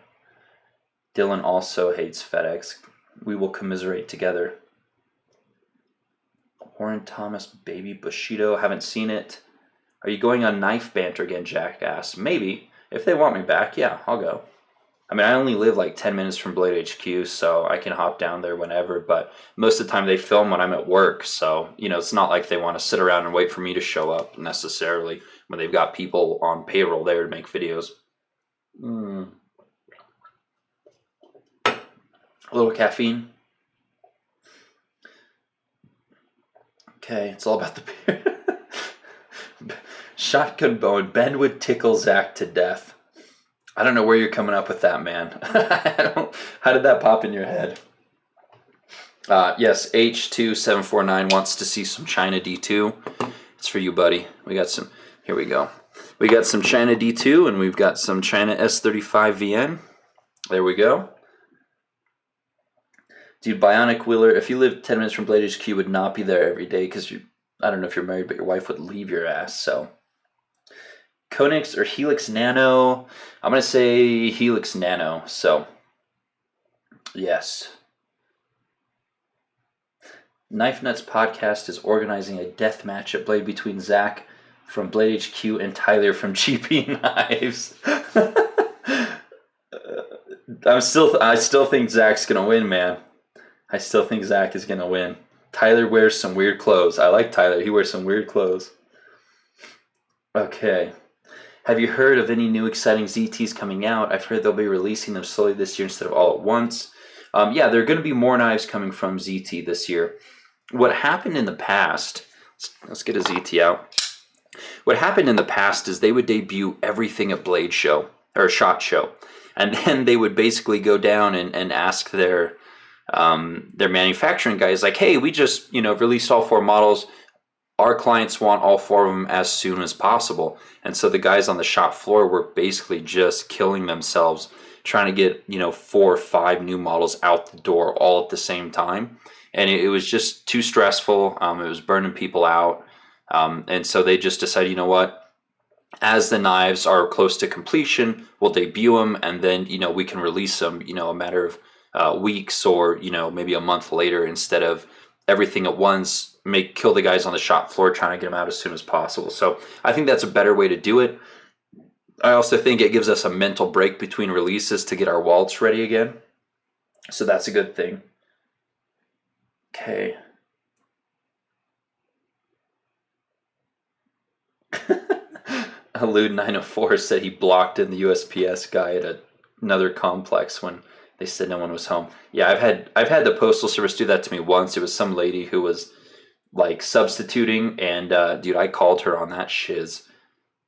Dylan also hates FedEx. We will commiserate together. Warren Thomas, Baby Bushido. Haven't seen it. Are you going on knife banter again, Jack asked. Maybe. If they want me back, yeah, I'll go. I only live like 10 minutes from Blade HQ, so I can hop down there whenever, but most of the time they film when I'm at work, so, it's not like they want to sit around and wait for me to show up necessarily when they've got people on payroll there to make videos. A little caffeine. Okay, it's all about the beer. Shotgun bone. Ben would tickle Zach to death. I don't know where you're coming up with that, man. How did that pop in your head? Yes, H2749 wants to see some China D2. It's for you, buddy. We got some. Here we go. We got some China D2, and we've got some China S35VN. There we go. Dude, Bionic Wheeler, if you lived 10 minutes from Blade HQ, you would not be there every day because I don't know if you're married, but your wife would leave your ass, so. Konix or Helix Nano? I'm going to say Helix Nano, so yes. Knife Nuts Podcast is organizing a death match at Blade between Zach from Blade HQ and Tyler from GP Knives. I still think Zach's going to win, man. I still think Zach is going to win. Tyler wears some weird clothes. I like Tyler. He wears some weird clothes. Okay. Have you heard of any new exciting ZTs coming out? I've heard they'll be releasing them slowly this year instead of all at once. Yeah, there are going to be more knives coming from ZT this year. What happened in the past, let's get a ZT out. What happened in the past is they would debut everything at Blade Show, or SHOT Show. And then they would basically go down and ask their manufacturing guys, like, hey, we just released all 4 models. Our clients want all 4 of them as soon as possible. And so the guys on the shop floor were basically just killing themselves trying to get 4 or 5 new models out the door all at the same time. And it was just too stressful. It was burning people out. And so they just decided, you know what? as the knives are close to completion, we'll debut them, and then we can release them a matter of weeks, or maybe a month later, instead of everything at once. Kill the guys on the shop floor trying to get them out as soon as possible. So I think that's a better way to do it. I also think it gives us a mental break between releases to get our wallets ready again. So that's a good thing. Okay. Elude 904 said he blocked in the USPS guy at another complex when they said no one was home. Yeah, I've had the postal service do that to me once. It was some lady who was like substituting, and dude, I called her on that shiz.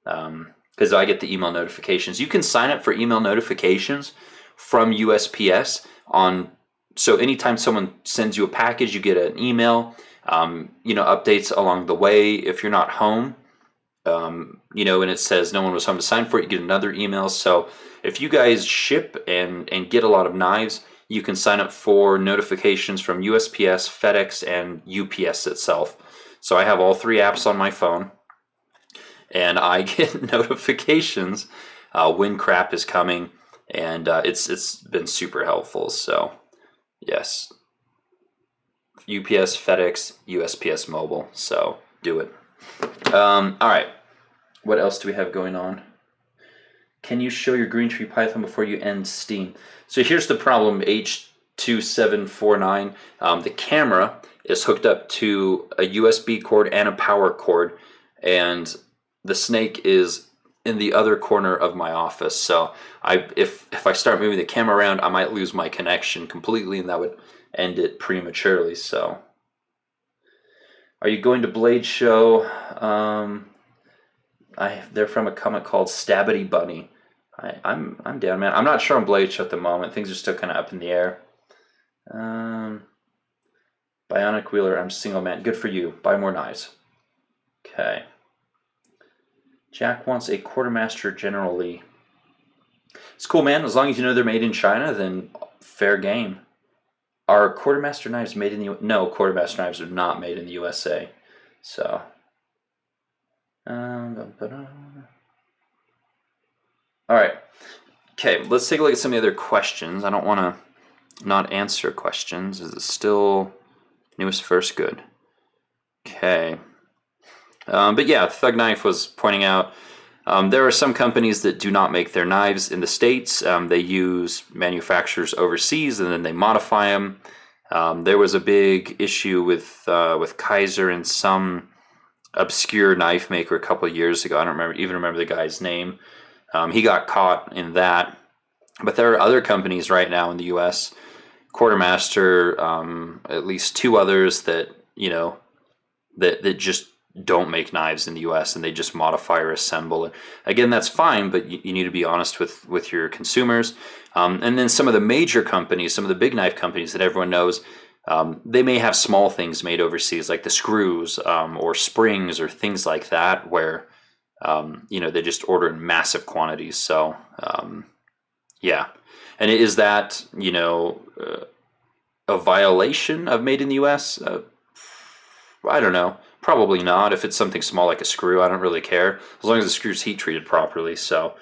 Because I get the email notifications. You can sign up for email notifications from USPS so anytime someone sends you a package, you get an email, updates along the way. If you're not home, and it says no one was home to sign for it, you get another email. So if you guys ship and get a lot of knives, you can sign up for notifications from USPS, FedEx, and UPS itself. So I have all 3 apps on my phone, and I get notifications when crap is coming, and it's been super helpful. So yes, UPS, FedEx, USPS Mobile. So do it. All right. What else do we have going on? Can you show your green tree python before you end Steam? So here's the problem, H2749. The camera is hooked up to a USB cord and a power cord, and the snake is in the other corner of my office. So if I start moving the camera around, I might lose my connection completely, and that would end it prematurely. So, are you going to Blade Show? They're from a comic called Stabbity Bunny. I'm down, man. I'm not sure on Blade Show at the moment. Things are still kind of up in the air. Bionic Wheeler, I'm single man. Good for you. Buy more knives. Okay. Jack wants a Quartermaster General Lee. It's cool, man. As long as you know they're made in China, then fair game. Are Quartermaster knives made in the U.S.? No, Quartermaster knives are not made in the USA. So. All right. Okay, let's take a look at some of the other questions. I don't want to not answer questions. Is it still newest first? Good. Okay. But yeah, Thug Knife was pointing out there are some companies that do not make their knives in the States. They use manufacturers overseas, and then they modify them. There was a big issue with Kaiser and some obscure knife maker a couple of years ago. I don't remember the guy's name. He got caught in that. But there are other companies right now in the U.S., Quartermaster, at least 2 others that that just don't make knives in the U.S. and they just modify or assemble it. Again, that's fine, but you need to be honest with your consumers. And then some of the major companies, some of the big knife companies that everyone knows, they may have small things made overseas, like the screws or springs or things like that, where they just order in massive quantities. So yeah, and is that a violation of made in the U.S.? I don't know. Probably not. If it's something small like a screw, I don't really care, as long as the screw's heat treated properly. So,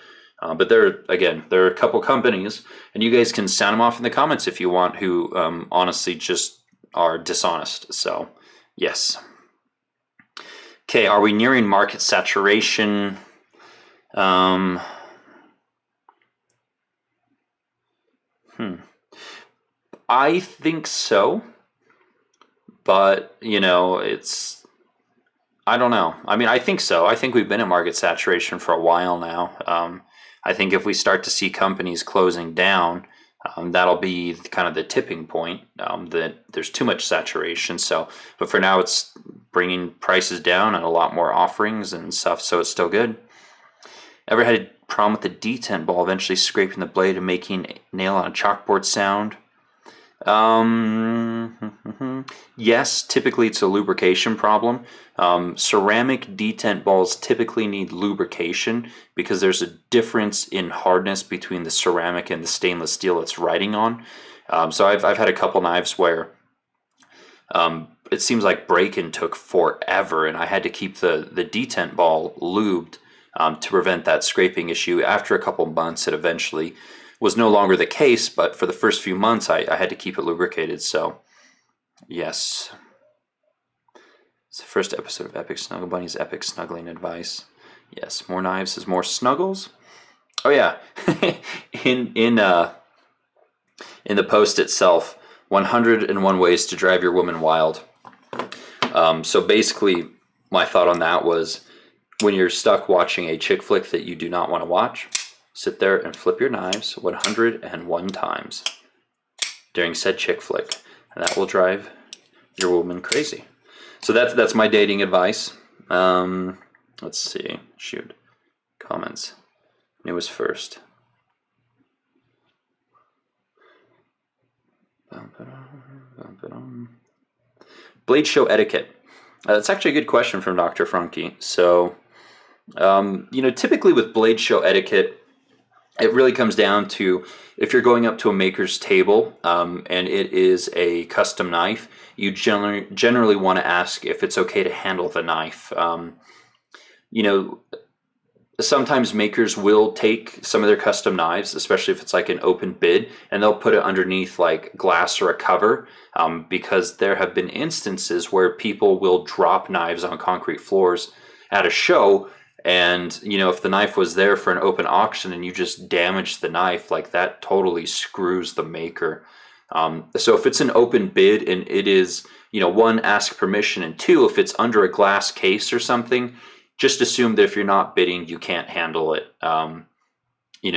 but there are a couple companies, and you guys can sound them off in the comments if you want, who honestly just are dishonest. So, yes. Okay, are we nearing market saturation? I think so, but I don't know. I mean, I think so. I think we've been at market saturation for a while now. I think if we start to see companies closing down, that'll be kind of the tipping point, that there's too much saturation. So, but for now, it's bringing prices down and a lot more offerings and stuff, so it's still good. Ever had a problem with the detent ball eventually scraping the blade and making nail on a chalkboard sound? Yes, typically it's a lubrication problem. Ceramic detent balls typically need lubrication because there's a difference in hardness between the ceramic and the stainless steel it's writing on. So I've had a couple knives where it seems like break-in took forever, and I had to keep the detent ball lubed to prevent that scraping issue. After a couple months, it eventually was no longer the case, but for the first few months, I had to keep it lubricated. So, yes. It's the first episode of Epic Snuggle Bunny's Epic Snuggling Advice. Yes, more knives is more snuggles. Oh yeah, in the post itself, 101 ways to drive your woman wild. So basically, my thought on that was, when you're stuck watching a chick flick that you do not want to watch, sit there and flip your knives 101 times during said chick flick, and that will drive your woman crazy. So that's my dating advice. Let's see. Shoot. Comments. Newest first. Blade show etiquette. That's actually a good question from Dr. Frunke. So, typically with blade show etiquette, it really comes down to, if you're going up to a maker's table and it is a custom knife, you generally want to ask if it's okay to handle the knife. Sometimes makers will take some of their custom knives, especially if it's like an open bid, and they'll put it underneath like glass or a cover, because there have been instances where people will drop knives on concrete floors at a show, and if the knife was there for an open auction and you just damage the knife, like, that totally screws the maker. So if it's an open bid and it is, one, ask permission, and two, if it's under a glass case or something, just assume that if you're not bidding, you can't handle it,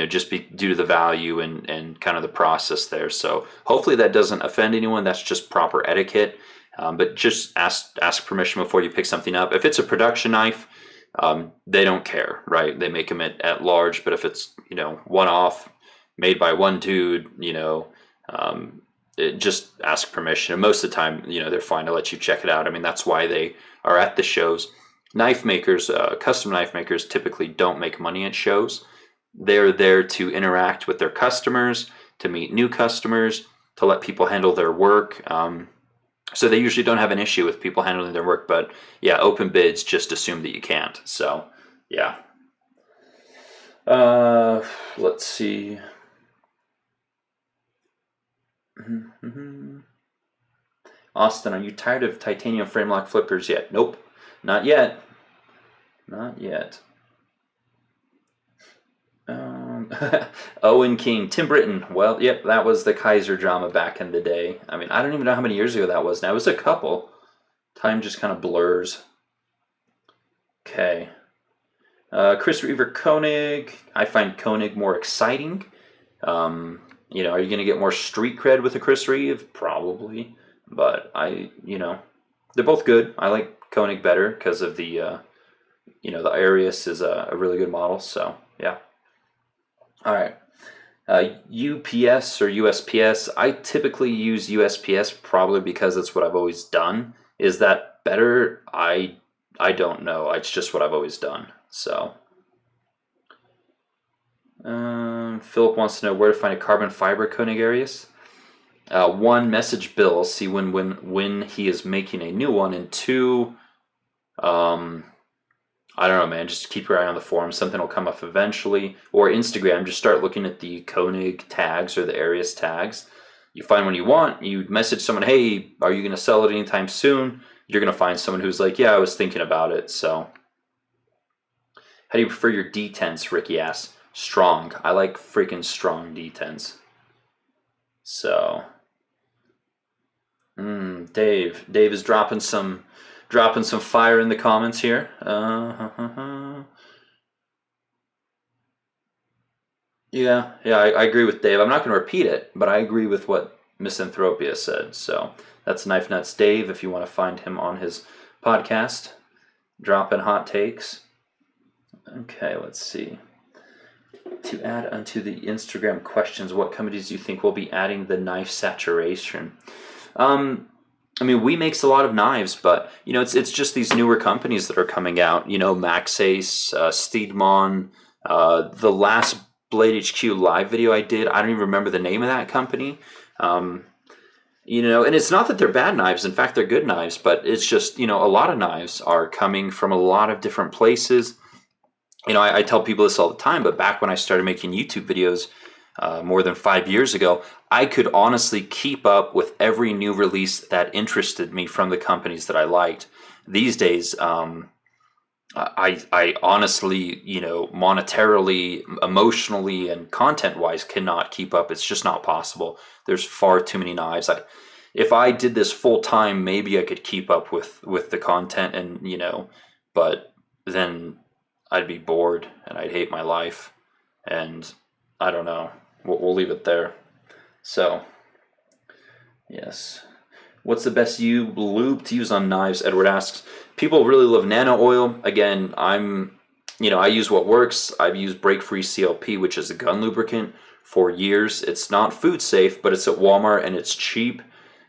just due to the value and kind of the process there. So hopefully that doesn't offend anyone. That's just proper etiquette. But just ask permission before you pick something up. If it's a production knife, they don't care, right? They make them at large. But if it's, one-off, made by one dude, just ask permission. And most of the time, they're fine to let you check it out. I mean, that's why they are at the shows. Knife makers, custom knife makers, typically don't make money at shows. They're there to interact with their customers, to meet new customers, to let people handle their work. So they usually don't have an issue with people handling their work. But yeah, open bids, just assume that you can't. So yeah. Let's see. Austin, are you tired of titanium frame lock flippers yet? Nope. Not yet. Not yet. Owen King. Tim Britton. Well, yep, that was the Kaiser drama back in the day. I mean, I don't even know how many years ago that was now. It was a couple. Time just kind of blurs. Okay. Chris Reaver Koenig. I find Koenig more exciting. Are you going to get more street cred with a Chris Reeve? Probably. But they're both good. I like Koenig better because of the, the Arius is a really good model. So, yeah. All right. UPS or USPS. I typically use USPS probably because it's what I've always done. Is that better? I don't know. It's just what I've always done. So, Philip wants to know where to find a carbon fiber Koenig Arius. One, message Bill, see when he is making a new one, and two, I don't know, man, just keep your eye on the forums. Something will come up eventually. Or Instagram, just start looking at the Koenig tags or the Arius tags. You find one you want, you message someone, hey, are you going to sell it anytime soon? You're going to find someone who's like, yeah, I was thinking about it. So, how do you prefer your D10s, Ricky asks? Strong. I like freaking strong D10s. So, Dave is dropping some fire in the comments here. Yeah, I agree with Dave. I'm not going to repeat it, but I agree with what Misanthropia said. So that's Knife Nuts Dave. If you want to find him on his podcast, dropping hot takes. Okay, let's see. To add onto the Instagram questions, what companies do you think will be adding the knife saturation? I mean, we makes a lot of knives, but it's just these newer companies that are coming out. Maxace, Steedmon, the last Blade HQ live video I did, I don't even remember the name of that company. And it's not that they're bad knives. In fact, they're good knives, but it's just, a lot of knives are coming from a lot of different places. you know, I tell people this all the time, but back when I started making YouTube videos more than 5 years ago, I could honestly keep up with every new release that interested me from the companies that I liked. These days, I honestly, you know, monetarily, emotionally, and content-wise cannot keep up. It's just not possible. There's far too many knives. If I did this full time, maybe I could keep up with the content, and you know, but then I'd be bored and I'd hate my life, and I don't know. We'll leave it there. So, yes. What's the best lube to use on knives? Edward asks. People really love nano oil. Again, I use what works. I've used Break Free CLP, which is a gun lubricant, for years. It's not food safe, but it's at Walmart and it's cheap,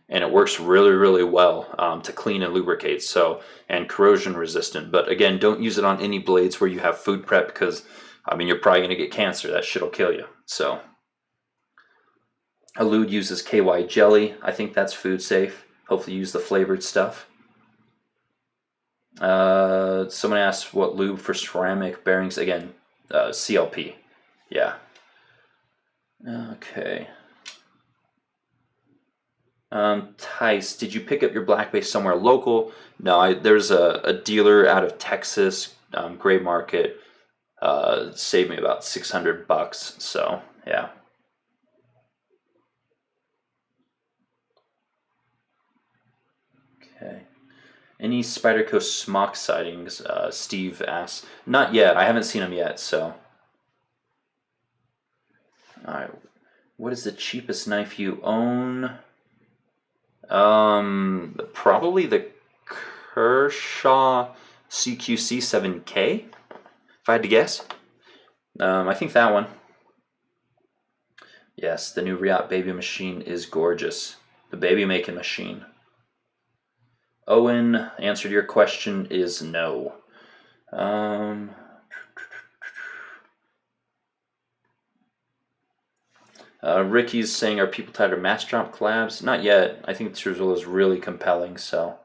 and it works really, really well to clean and lubricate. So, and corrosion resistant. But again, don't use it on any blades where you have food prep, because I mean, you're probably going to get cancer. That shit'll kill you. So, Elude uses KY jelly. I think that's food safe. Hopefully use the flavored stuff. Someone asked what lube for ceramic bearings. Again, CLP. Yeah. Okay. Tice, did you pick up your black base somewhere local? No, there's a dealer out of Texas, gray market. Saved me about $600. So, yeah. Okay. Any Spyderco smock sightings? Steve asks. Not yet. I haven't seen them yet, so. Alright. What is the cheapest knife you own? Probably the Kershaw CQC 7K, if I had to guess. I think that one. Yes, the new Riot baby machine is gorgeous. The baby making machine. Owen, answer to your question is no. Ricky's saying, are people tired of mass drop collabs? Not yet. I think this result is really compelling, so.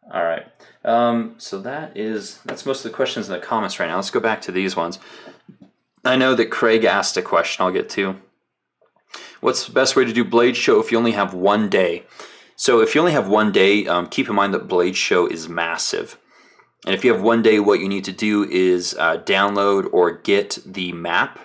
Alright. So that's most of the questions in the comments right now. Let's go back to these ones. I know that Craig asked a question I'll get to. What's the best way to do Blade Show if you only have one day? So if you only have one day, keep in mind that Blade Show is massive. And if you have one day, what you need to do is download or get the map.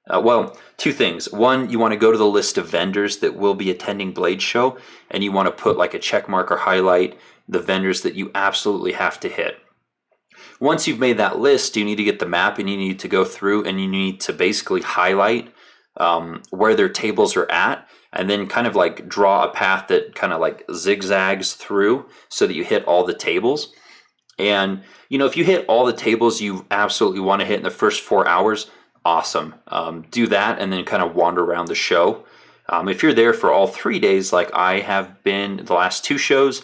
Well, two things. One, you want to go to the list of vendors that will be attending Blade Show, and you want to put like a check mark or highlight the vendors that you absolutely have to hit. Once you've made that list, you need to get the map, and you need to go through and you need to basically highlight where their tables are at, and then kind of like draw a path that kind of like zigzags through so that you hit all the tables. And, you know, if you hit all the tables you absolutely want to hit in the first 4 hours, awesome. Do that and then kind of wander around the show. If you're there for all 3 days, like I have been the last 2 shows,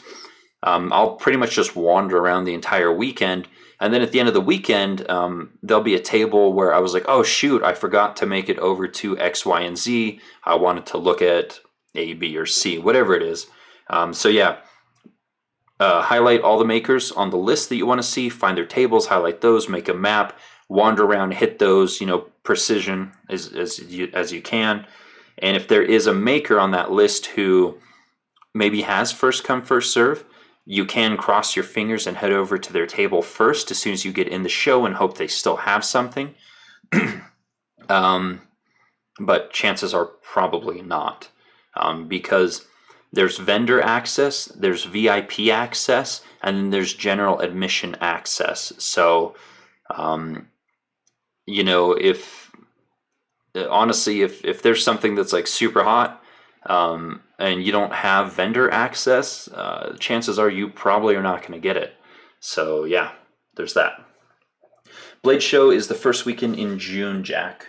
I'll pretty much just wander around the entire weekend. And then at the end of the weekend, there'll be a table where I was like, oh, shoot, I forgot to make it over to X, Y, and Z. I wanted to look at A, B, or C, whatever it is. So yeah, highlight all the makers on the list that you want to see, find their tables, highlight those, make a map, wander around, hit those, you know, precision as you can. And if there is a maker on that list who maybe has first come, first serve, you can cross your fingers and head over to their table first as soon as you get in the show and hope they still have something. But chances are probably not, because there's vendor access, there's VIP access, and then there's general admission access. So, you know, if there's something that's like super hot, and you don't have vendor access, chances are you probably are not going to get it. So yeah, there's that. Blade Show is the first weekend in June, Jack.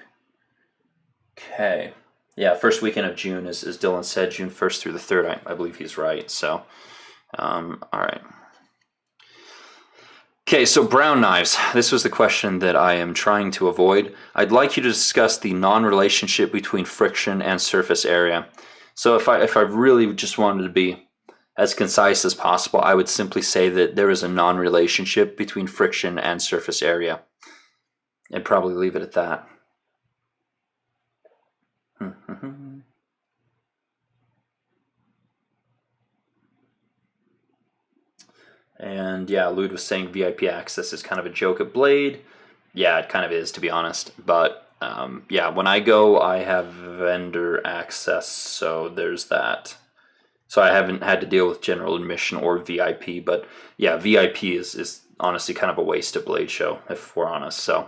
Okay. Yeah, first weekend of June, as Dylan said, June 1st through the 3rd. I believe he's right. So, all right. Okay, so brown knives. This was the question that I am trying to avoid. I'd like you to discuss the non-relationship between friction and surface area. So if I really just wanted to be as concise as possible, I would simply say that there is a non-relationship between friction and surface area. and probably leave it at that. And yeah, Lude was saying VIP access is kind of a joke at Blade. Yeah, it kind of is, to be honest. But yeah, when I go, I have vendor access, so there's that. So I haven't had to deal with general admission or VIP, but yeah, VIP is honestly kind of a waste at Blade Show, if we're honest. So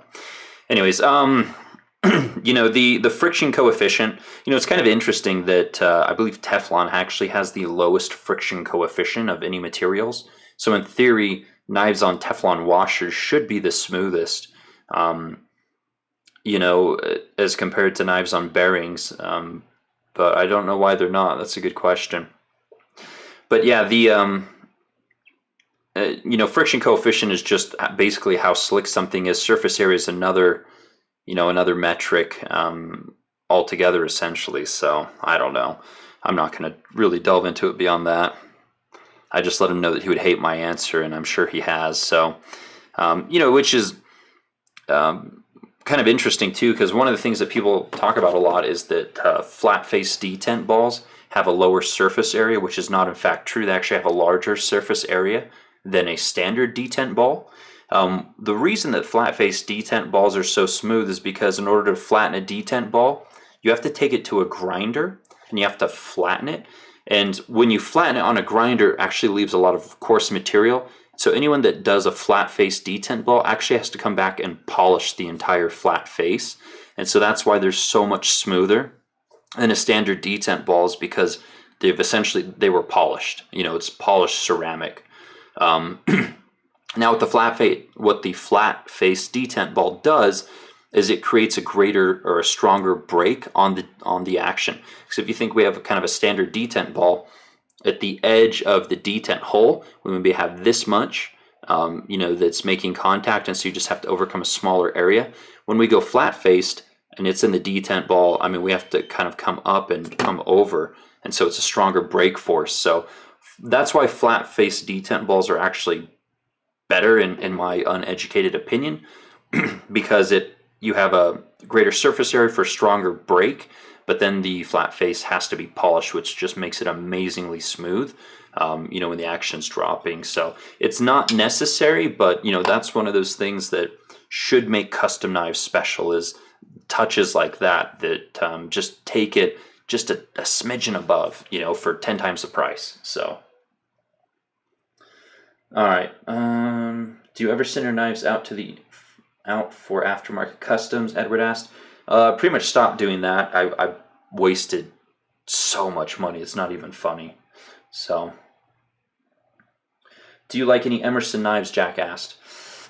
anyways, you know, the friction coefficient, you know, it's kind of interesting that I believe Teflon actually has the lowest friction coefficient of any materials. So in theory, knives on Teflon washers should be the smoothest, you know, as compared to knives on bearings. But I don't know why they're not. That's a good question. But yeah, the you know, friction coefficient is just basically how slick something is. Surface area is another, you know, another metric altogether, essentially. So I don't know. I'm not going to really delve into it beyond that. I just let him know that he would hate my answer, and I'm sure he has. So, you know, which is kind of interesting too, because one of the things that people talk about a lot is that flat face detent balls have a lower surface area, which is not in fact true. They actually have a larger surface area than a standard detent ball. The reason that flat face detent balls are so smooth is because in order to flatten a detent ball, you have to take it to a grinder and you have to flatten it. And when you flatten it on a grinder, it actually leaves a lot of coarse material. So anyone that does a flat face detent ball actually has to come back and polish the entire flat face. And so that's why they're so much smoother than a standard detent ball, is because they were polished. You know, it's polished ceramic. Now with what the flat face detent ball does is it creates a greater or a stronger break on the action. So if you think we have kind of a standard detent ball, at the edge of the detent hole, we maybe have this much, you know, that's making contact, and so you just have to overcome a smaller area. When we go flat faced and it's in the detent ball, I mean, we have to kind of come up and come over, and so it's a stronger break force. So that's why flat faced detent balls are actually better in my uneducated opinion, because you have a greater surface area for stronger break, but then the flat face has to be polished, which just makes it amazingly smooth, you know, when the action's dropping. So it's not necessary, but, you know, that's one of those things that should make custom knives special, is touches like that just take it just a smidgen above, you know, for 10 times the price. So, all right. Do you ever send your knives out for aftermarket customs? Edward asked. Pretty much stopped doing that. I wasted so much money. It's not even funny. So, do you like any Emerson knives? Jack asked.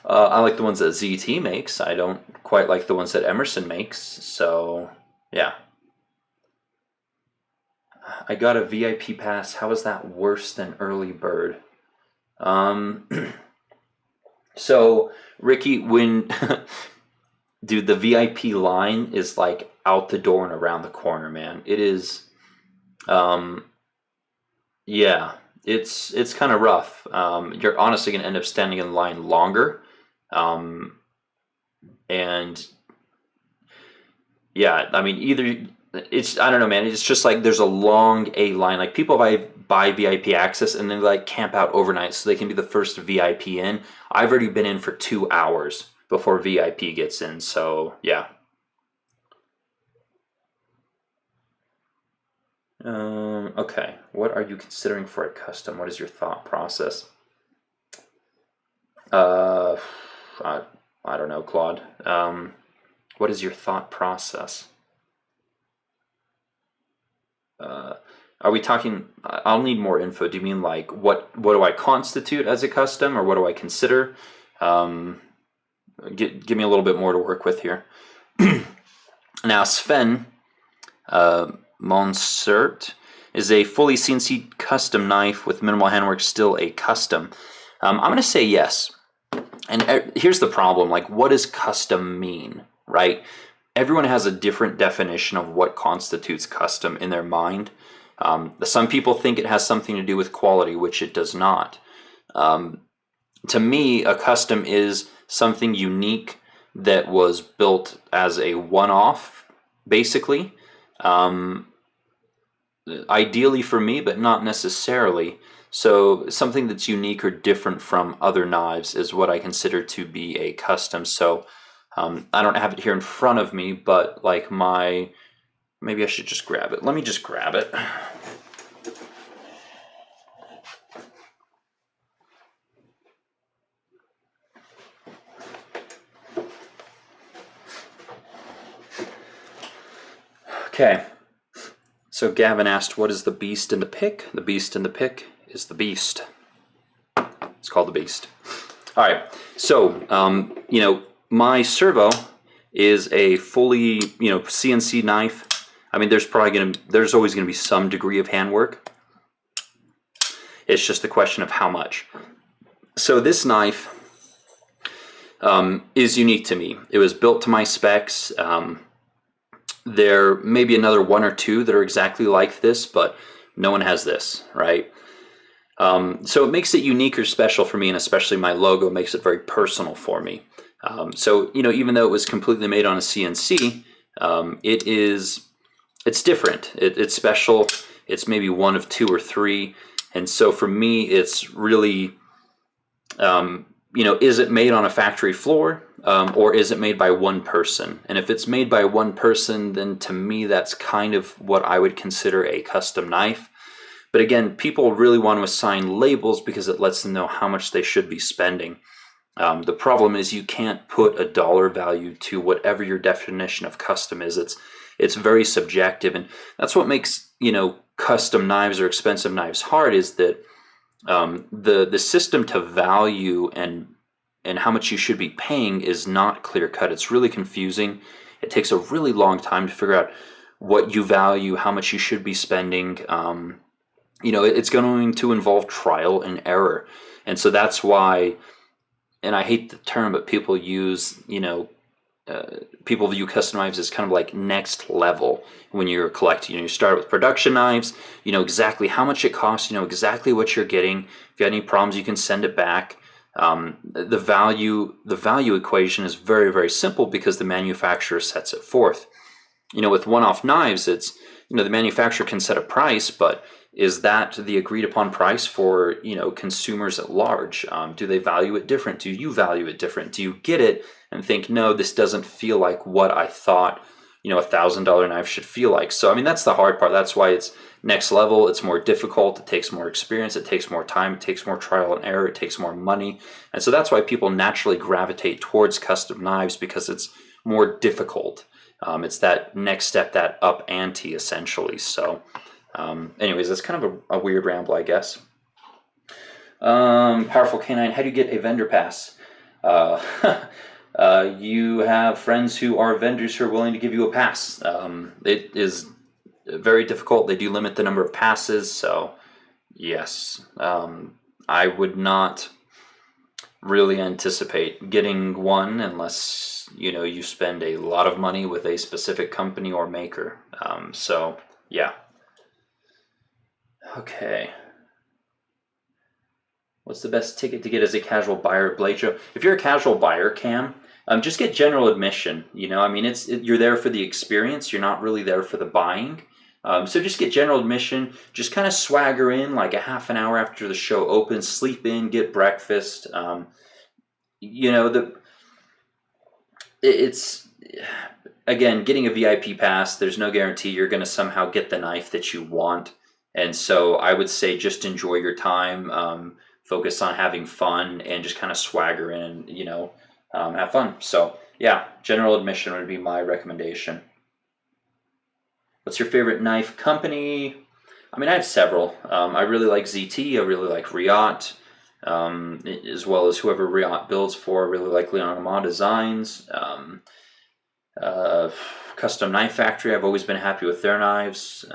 I like the ones that ZT makes. I don't quite like the ones that Emerson makes. So, yeah. I got a VIP pass. How is that worse than early bird? So, Ricky, when dude, the VIP line is like out the door and around the corner, man. It is, yeah, it's kind of rough. You're honestly gonna end up standing in line longer, and yeah, I mean, I don't know, man. It's just like there's a long A line. Like people buy VIP access and then like camp out overnight so they can be the first VIP in. I've already been in for 2 hours before VIP gets in. So yeah. Okay. What are you considering for a custom? What is your thought process? I don't know, Claude. What is your thought process? Are we talking? I'll need more info. Do you mean like what do I constitute as a custom, or what do I consider? Give me a little bit more to work with here. Now, Sven Monsert, is a fully CNC custom knife with minimal handwork still a custom? I'm going to say yes. And here's the problem. Like, what does custom mean, right? Everyone has a different definition of what constitutes custom in their mind. Some people think it has something to do with quality, which it does not. To me, a custom is something unique that was built as a one-off, basically. Ideally for me, but not necessarily. So something that's unique or different from other knives is what I consider to be a custom. So I don't have it here in front of me, but like maybe I should just grab it. Let me just grab it. Okay. So Gavin asked, what is the beast in the pick? The beast in the pick is the beast. It's called the beast. All right. So, my servo is a fully, CNC knife. I mean, there's always going to be some degree of handwork. It's just a question of how much. So this knife is unique to me. It was built to my specs. There may be another one or two that are exactly like this, but no one has this, right? So it makes it unique or special for me, and especially my logo makes it very personal for me. So even though it was completely made on a CNC, it's different. It's special. It's maybe one of two or three, and so for me, it's really, is it made on a factory floor? Or is it made by one person? And if it's made by one person, then to me, that's kind of what I would consider a custom knife. But again, people really want to assign labels because it lets them know how much they should be spending. The problem is you can't put a dollar value to whatever your definition of custom is. It's very subjective, and that's what makes custom knives or expensive knives hard, is that the system to value and how much you should be paying is not clear cut. It's really confusing. It takes a really long time to figure out what you value, how much you should be spending. It's going to involve trial and error. And so that's why, and I hate the term, but people people view custom knives as kind of like next level when you're collecting. You start with production knives, you know exactly how much it costs, you know exactly what you're getting. If you have any problems, you can send it back. The value equation is very, very simple because the manufacturer sets it forth. With one-off knives, it's the manufacturer can set a price, but is that the agreed upon price for consumers at large? Do they value it different? Do you value it different? Do you get it and think, no, this doesn't feel like what I thought $1,000 knife should feel like? So I mean, that's the hard part. That's why it's next level. It's more difficult. It takes more experience. It takes more time. It takes more trial and error. It takes more money. And so that's why people naturally gravitate towards custom knives, because it's more difficult. It's that next step, that up ante, essentially. So anyways, that's kind of a weird ramble, I guess. Powerful Canine, how do you get a vendor pass? You have friends who are vendors who are willing to give you a pass. It is very difficult. They do limit the number of passes, so yes. I would not really anticipate getting one unless you spend a lot of money with a specific company or maker. So yeah. Okay. What's the best ticket to get as a casual buyer at Blade Show? If you're a casual buyer, Cam, just get general admission. I mean, you're there for the experience. You're not really there for the buying. So just get general admission. Just kind of swagger in like a half an hour after the show opens. Sleep in, get breakfast. It's again, getting a VIP pass. There's no guarantee you're going to somehow get the knife that you want. And so I would say just enjoy your time, focus on having fun, and just kind of swagger in and, have fun. So yeah, general admission would be my recommendation. What's your favorite knife company? I mean, I have several. I really like ZT. I really like Riot, as well as whoever Riot builds for. I really like Leon Ma Designs. Custom Knife Factory, I've always been happy with their knives.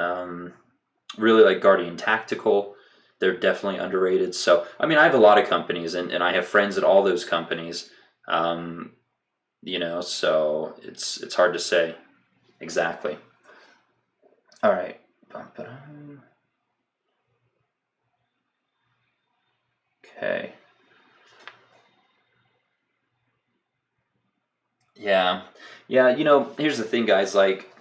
Really like Guardian Tactical. They're definitely underrated. So, I mean, I have a lot of companies, and I have friends at all those companies. So it's hard to say exactly. All right. Okay. Yeah. Yeah, here's the thing, guys. Like,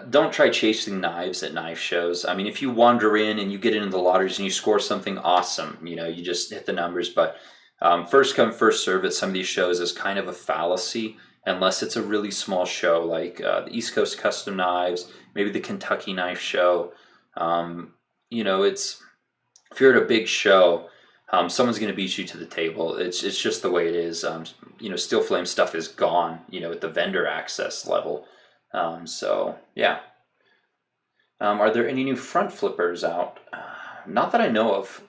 don't try chasing knives at knife shows. I mean, if you wander in and you get into the lotteries and you score something awesome, you just hit the numbers. But first come, first serve at some of these shows is kind of a fallacy, unless it's a really small show like the East Coast Custom Knives, maybe the Kentucky Knife Show. It's if you're at a big show, someone's going to beat you to the table. It's just the way it is. Steel Flame stuff is gone. At the vendor access level. So yeah. Are there any new front flippers out? Not that I know of.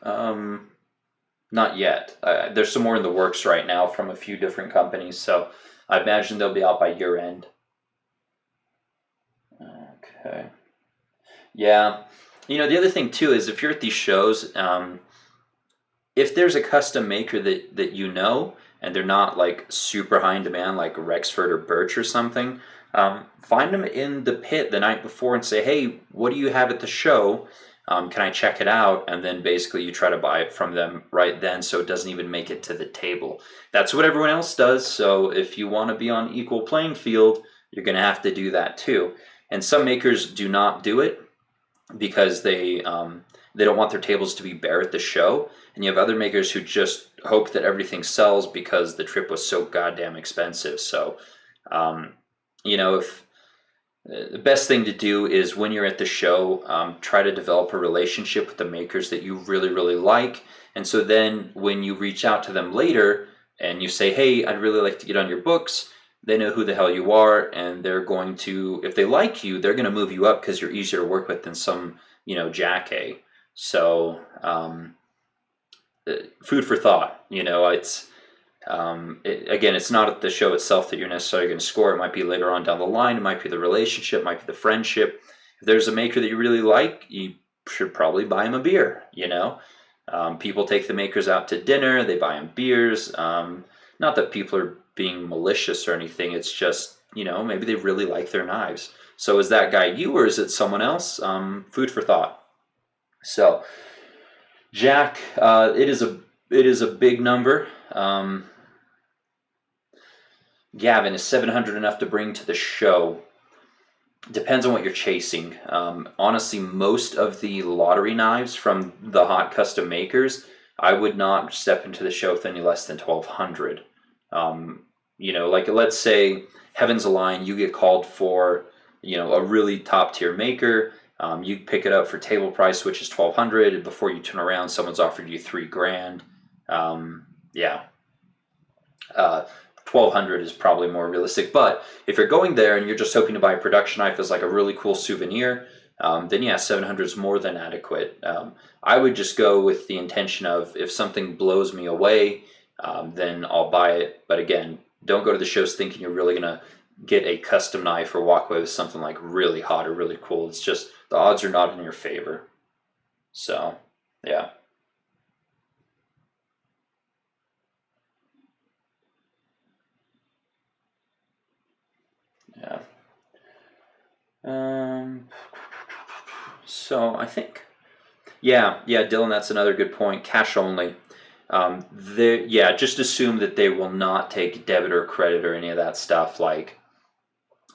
Not yet. There's some more in the works right now from a few different companies, so I imagine they'll be out by year end. Okay. Yeah. The other thing too is if you're at these shows, if there's a custom maker that and they're not like super high in demand like Rexford or Birch or something, find them in the pit the night before and say, hey, what do you have at the show? Can I check it out? And then basically you try to buy it from them right then so it doesn't even make it to the table. That's what everyone else does, so if you want to be on equal playing field, you're going to have to do that too. And some makers do not do it because they don't want their tables to be bare at the show. And you have other makers who just hope that everything sells because the trip was so goddamn expensive. So, if the best thing to do is when you're at the show, try to develop a relationship with the makers that you really, really like. And so then when you reach out to them later and you say, hey, I'd really like to get on your books, they know who the hell you are, and they're going to, if they like you, they're going to move you up because you're easier to work with than some, Jack A. So, food for thought. Again, it's not at the show itself that you're necessarily going to score. It might be later on down the line. It might be the relationship. It might be the friendship. If there's a maker that you really like, you should probably buy him a beer. People take the makers out to dinner. They buy them beers. Not that people are being malicious or anything. It's just, maybe they really like their knives. So is that guy you or is it someone else? Food for thought. So, Jack, it is a big number. Gavin, is 700 enough to bring to the show? Depends on what you're chasing. Honestly, most of the lottery knives from the hot custom makers, I would not step into the show with any less than 1,200. Like let's say Heaven's a Line, you get called for, a really top tier maker. You pick it up for table price, which is 1,200, and before you turn around, someone's offered you $3,000. 1,200 is probably more realistic. But if you're going there and you're just hoping to buy a production knife as like a really cool souvenir, then yeah, 700 is more than adequate. I would just go with the intention of if something blows me away, then I'll buy it. But again, don't go to the shows thinking you're really gonna get a custom knife or walk away with something like really hot or really cool. It's just the odds are not in your favor. So, yeah. Yeah. So I think, yeah, Dylan, that's another good point. Cash only. Just assume that they will not take debit or credit or any of that stuff. Like,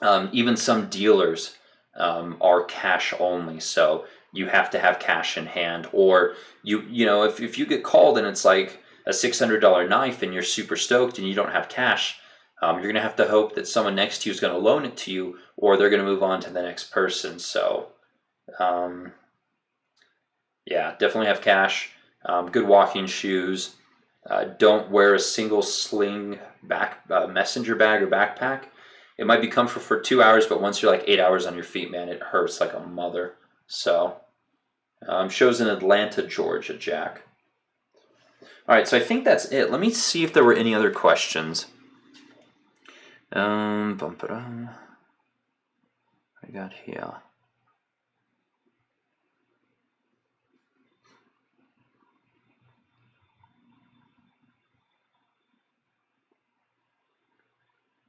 even some dealers are cash only, so you have to have cash in hand. Or if you get called and it's like a $600 knife and you're super stoked and you don't have cash, you're gonna have to hope that someone next to you is gonna loan it to you, or they're gonna move on to the next person. So, yeah, definitely have cash. Good walking shoes. Don't wear a single sling messenger bag or backpack. It might be comfortable for 2 hours, but once you're like 8 hours on your feet, man, it hurts like a mother. So, shows in Atlanta, Georgia, Jack. All right, so I think that's it. Let me see if there were any other questions. What I got here.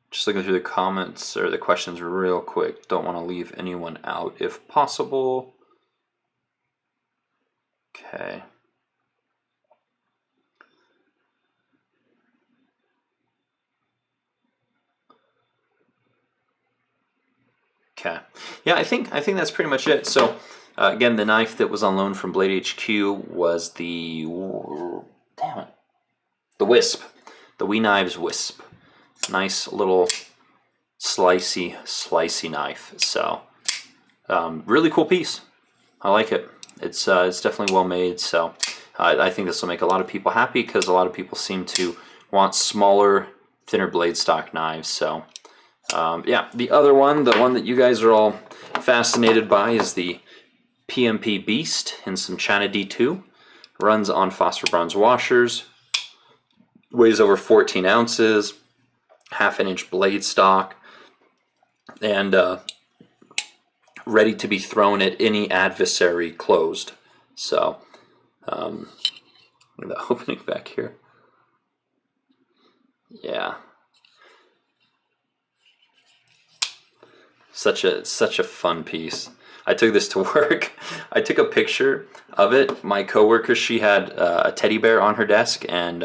Just looking through the comments or the questions real quick. Don't want to leave anyone out if possible. Okay. yeah, I think that's pretty much it. So again, the knife that was on loan from Blade HQ was the Wisp, the Wee Knives Wisp. Nice little slicey knife. So really cool piece. I like it. It's definitely well made. So I think this will make a lot of people happy because a lot of people seem to want smaller, thinner blade stock knives. So yeah, the other one, the one that you guys are all fascinated by, is the PMP Beast in some China D2. Runs on phosphor bronze washers. Weighs over 14 ounces. 1/2 inch blade stock. And ready to be thrown at any adversary closed. So, the opening back here. Yeah. Such a fun piece. I took this to work. I took a picture of it. My coworker, she had a teddy bear on her desk and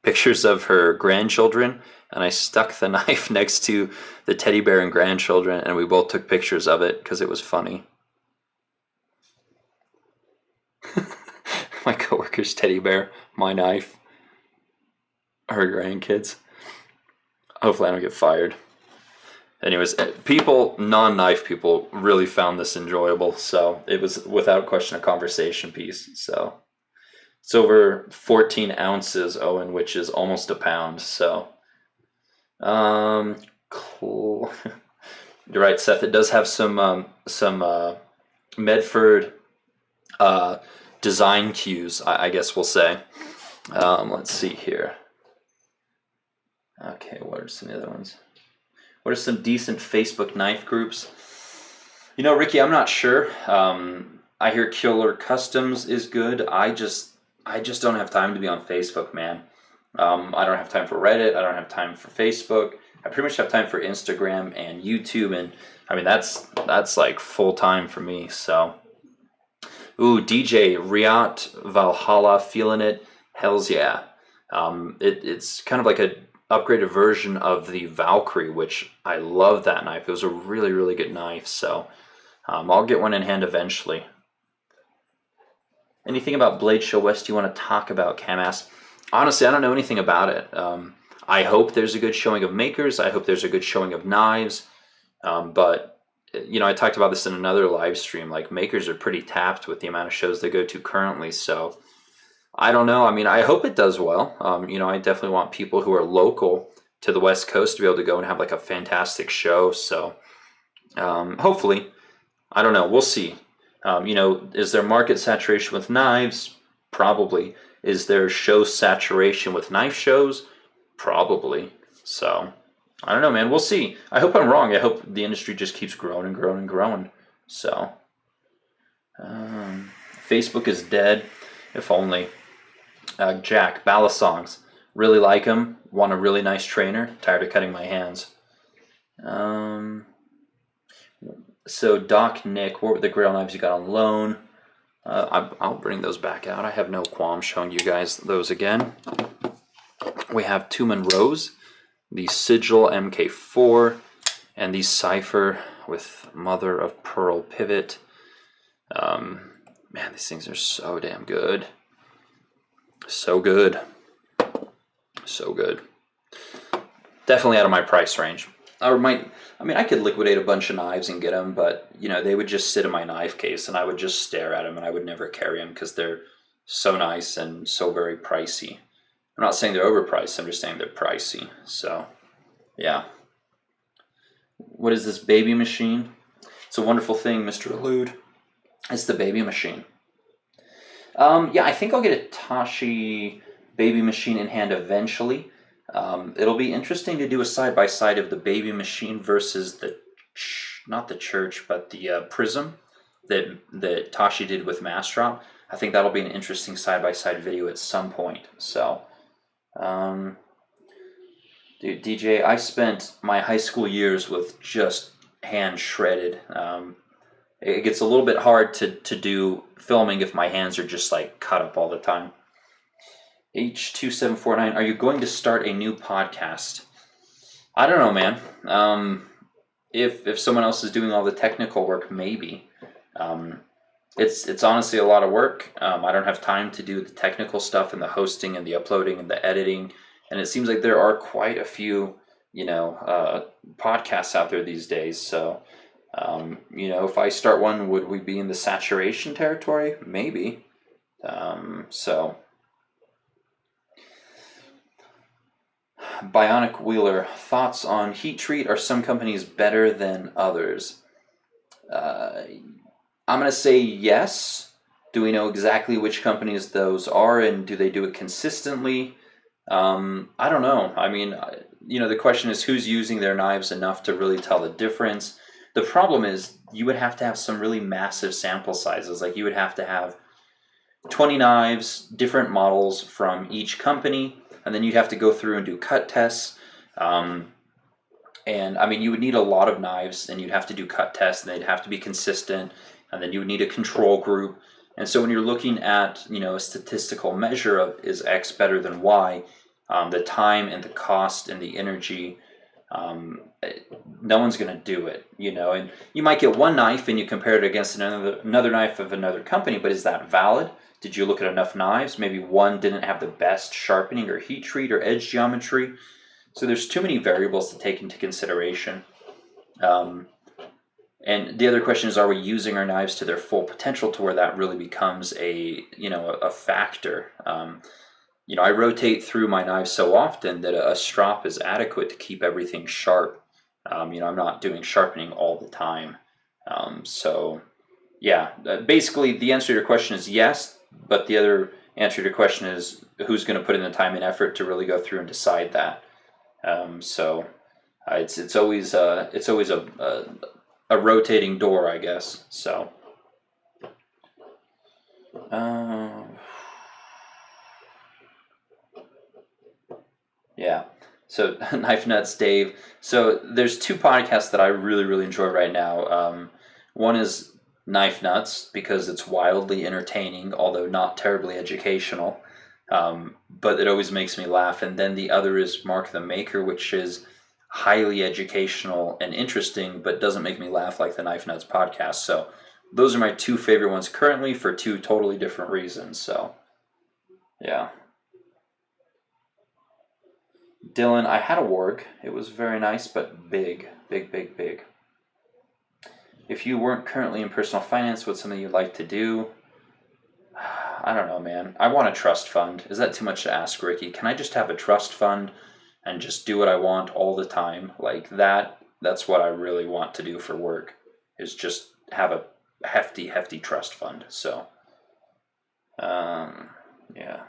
pictures of her grandchildren, and I stuck the knife next to the teddy bear and grandchildren, and we both took pictures of it because it was funny. My coworker's teddy bear, my knife, her grandkids. Hopefully I don't get fired. Anyways, people, non-knife people, really found this enjoyable, so it was without question a conversation piece. So it's over 14 ounces, Owen, which is almost a pound. So, cool. You're right, Seth. It does have some Medford design cues, I guess we'll say. Let's see here. Okay, what are some of the other ones? What are some decent Facebook knife groups? You know, Ricky, I'm not sure. I hear Killer Customs is good. I just don't have time to be on Facebook, man. I don't have time for Reddit. I don't have time for Facebook. I pretty much have time for Instagram and YouTube, and I mean that's like full time for me. So, ooh, DJ Riot Valhalla, feeling it. Hell's yeah. It's kind of like a upgraded version of the Valkyrie, which I love that knife. It was a really, really good knife. So I'll get one in hand eventually. Anything about Blade Show West you want to talk about, Cam asked? Honestly, I don't know anything about it. I hope there's a good showing of makers. I hope there's a good showing of knives. But, you know, I talked about this in another live stream. Like, makers are pretty tapped with the amount of shows they go to currently. So I don't know. I mean, I hope it does well. You know, I definitely want people who are local to the West Coast to be able to go and have like a fantastic show. So hopefully, I don't know. We'll see. You know, is there market saturation with knives? Probably. Is there show saturation with knife shows? Probably. So I don't know, man. We'll see. I hope I'm wrong. I hope the industry just keeps growing and growing and growing. So Facebook is dead. If only. Jack, Balasongs. Really like him. Want a really nice trainer. Tired of cutting my hands. So Doc Nick, what were the Grail knives you got on loan? I'll bring those back out. I have no qualms showing you guys those again. We have two Monroes, the Sigil MK4, and the Cypher with Mother of Pearl pivot. Man, these things are so damn good. So good. So good. Definitely out of my price range. I mean, I could liquidate a bunch of knives and get them, but, you know, they would just sit in my knife case and I would just stare at them and I would never carry them because they're so nice and so very pricey. I'm not saying they're overpriced, I'm just saying they're pricey. So, yeah. What is this baby machine? It's a wonderful thing, Mr. Elude. It's the baby machine. Yeah, I think I'll get a Tashi baby machine in hand eventually. It'll be interesting to do a side-by-side of the baby machine versus the, not the church, but the Prism that Tashi did with Mastrop. I think that'll be an interesting side-by-side video at some point. So, dude, DJ, I spent my high school years with just hand shredded. It gets a little bit hard to do filming if my hands are just like cut up all the time. H2749, are you going to start a new podcast? I don't know, man. if someone else is doing all the technical work, maybe. It's honestly a lot of work. I don't have time to do the technical stuff and the hosting and the uploading and the editing. And it seems like there are quite a few, podcasts out there these days. So, if I start one, would we be in the saturation territory? Maybe. So, Bionic Wheeler, thoughts on heat treat? Are some companies better than others? I'm going to say yes. Do we know exactly which companies those are, and do they do it consistently? I don't know. I mean, the question is who's using their knives enough to really tell the difference. The problem is you would have to have some really massive sample sizes. Like you would have to have 20 knives, different models from each company, and then you'd have to go through and do cut tests. And I mean, you would need a lot of knives, and you'd have to do cut tests, and they'd have to be consistent, and then you would need a control group. And so when you're looking at, a statistical measure of is X better than Y, the time and the cost and the energy, no one's going to do it, and you might get one knife and you compare it against another knife of another company, but is that valid? Did you look at enough knives? Maybe one didn't have the best sharpening or heat treat or edge geometry. So there's too many variables to take into consideration. And the other question is, are we using our knives to their full potential to where that really becomes a factor? I rotate through my knives so often that a strop is adequate to keep everything sharp. I'm not doing sharpening all the time. Basically the answer to your question is yes, but the other answer to your question is who's going to put in the time and effort to really go through and decide that. It's always a rotating door, I guess. So, yeah. So Knife Nuts Dave. So there's two podcasts that I really, really enjoy right now. One is Knife Nuts because it's wildly entertaining, although not terribly educational. But it always makes me laugh. And then the other is Mark the Maker, which is highly educational and interesting, but doesn't make me laugh like the Knife Nuts podcast. So those are my two favorite ones currently for two totally different reasons. So, yeah. Dylan, I had a warg. It was very nice, but big, big, big, big. If you weren't currently in personal finance, what's something you'd like to do? I don't know, man. I want a trust fund. Is that too much to ask, Ricky? Can I just have a trust fund and just do what I want all the time? Like that's what I really want to do for work, is just have a hefty, hefty trust fund. So, yeah.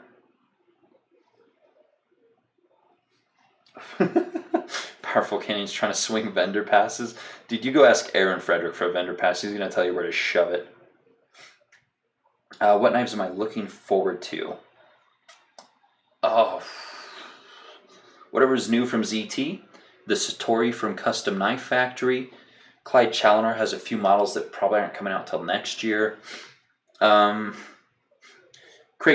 Powerful Canyon's trying to swing vendor passes. Dude, you go ask Aaron Frederick for a vendor pass. He's going to tell you where to shove it. What knives am I looking forward to? Oh, whatever's new from ZT. The Satori from Custom Knife Factory. Clyde Challoner has a few models that probably aren't coming out till next year. Craig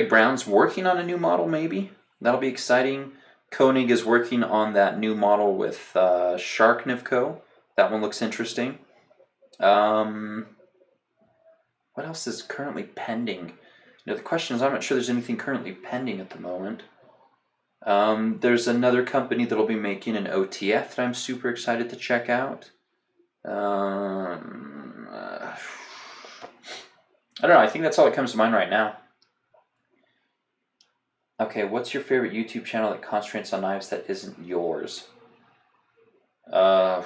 Brown's working on a new model, maybe. That'll be exciting. Koenig is working on that new model with Sharknivco. That one looks interesting. What else is currently pending? The question is, I'm not sure there's anything currently pending at the moment. There's another company that'll be making an OTF that I'm super excited to check out. I don't know. I think that's all that comes to mind right now. Okay, what's your favorite YouTube channel that concentrates on knives that isn't yours? I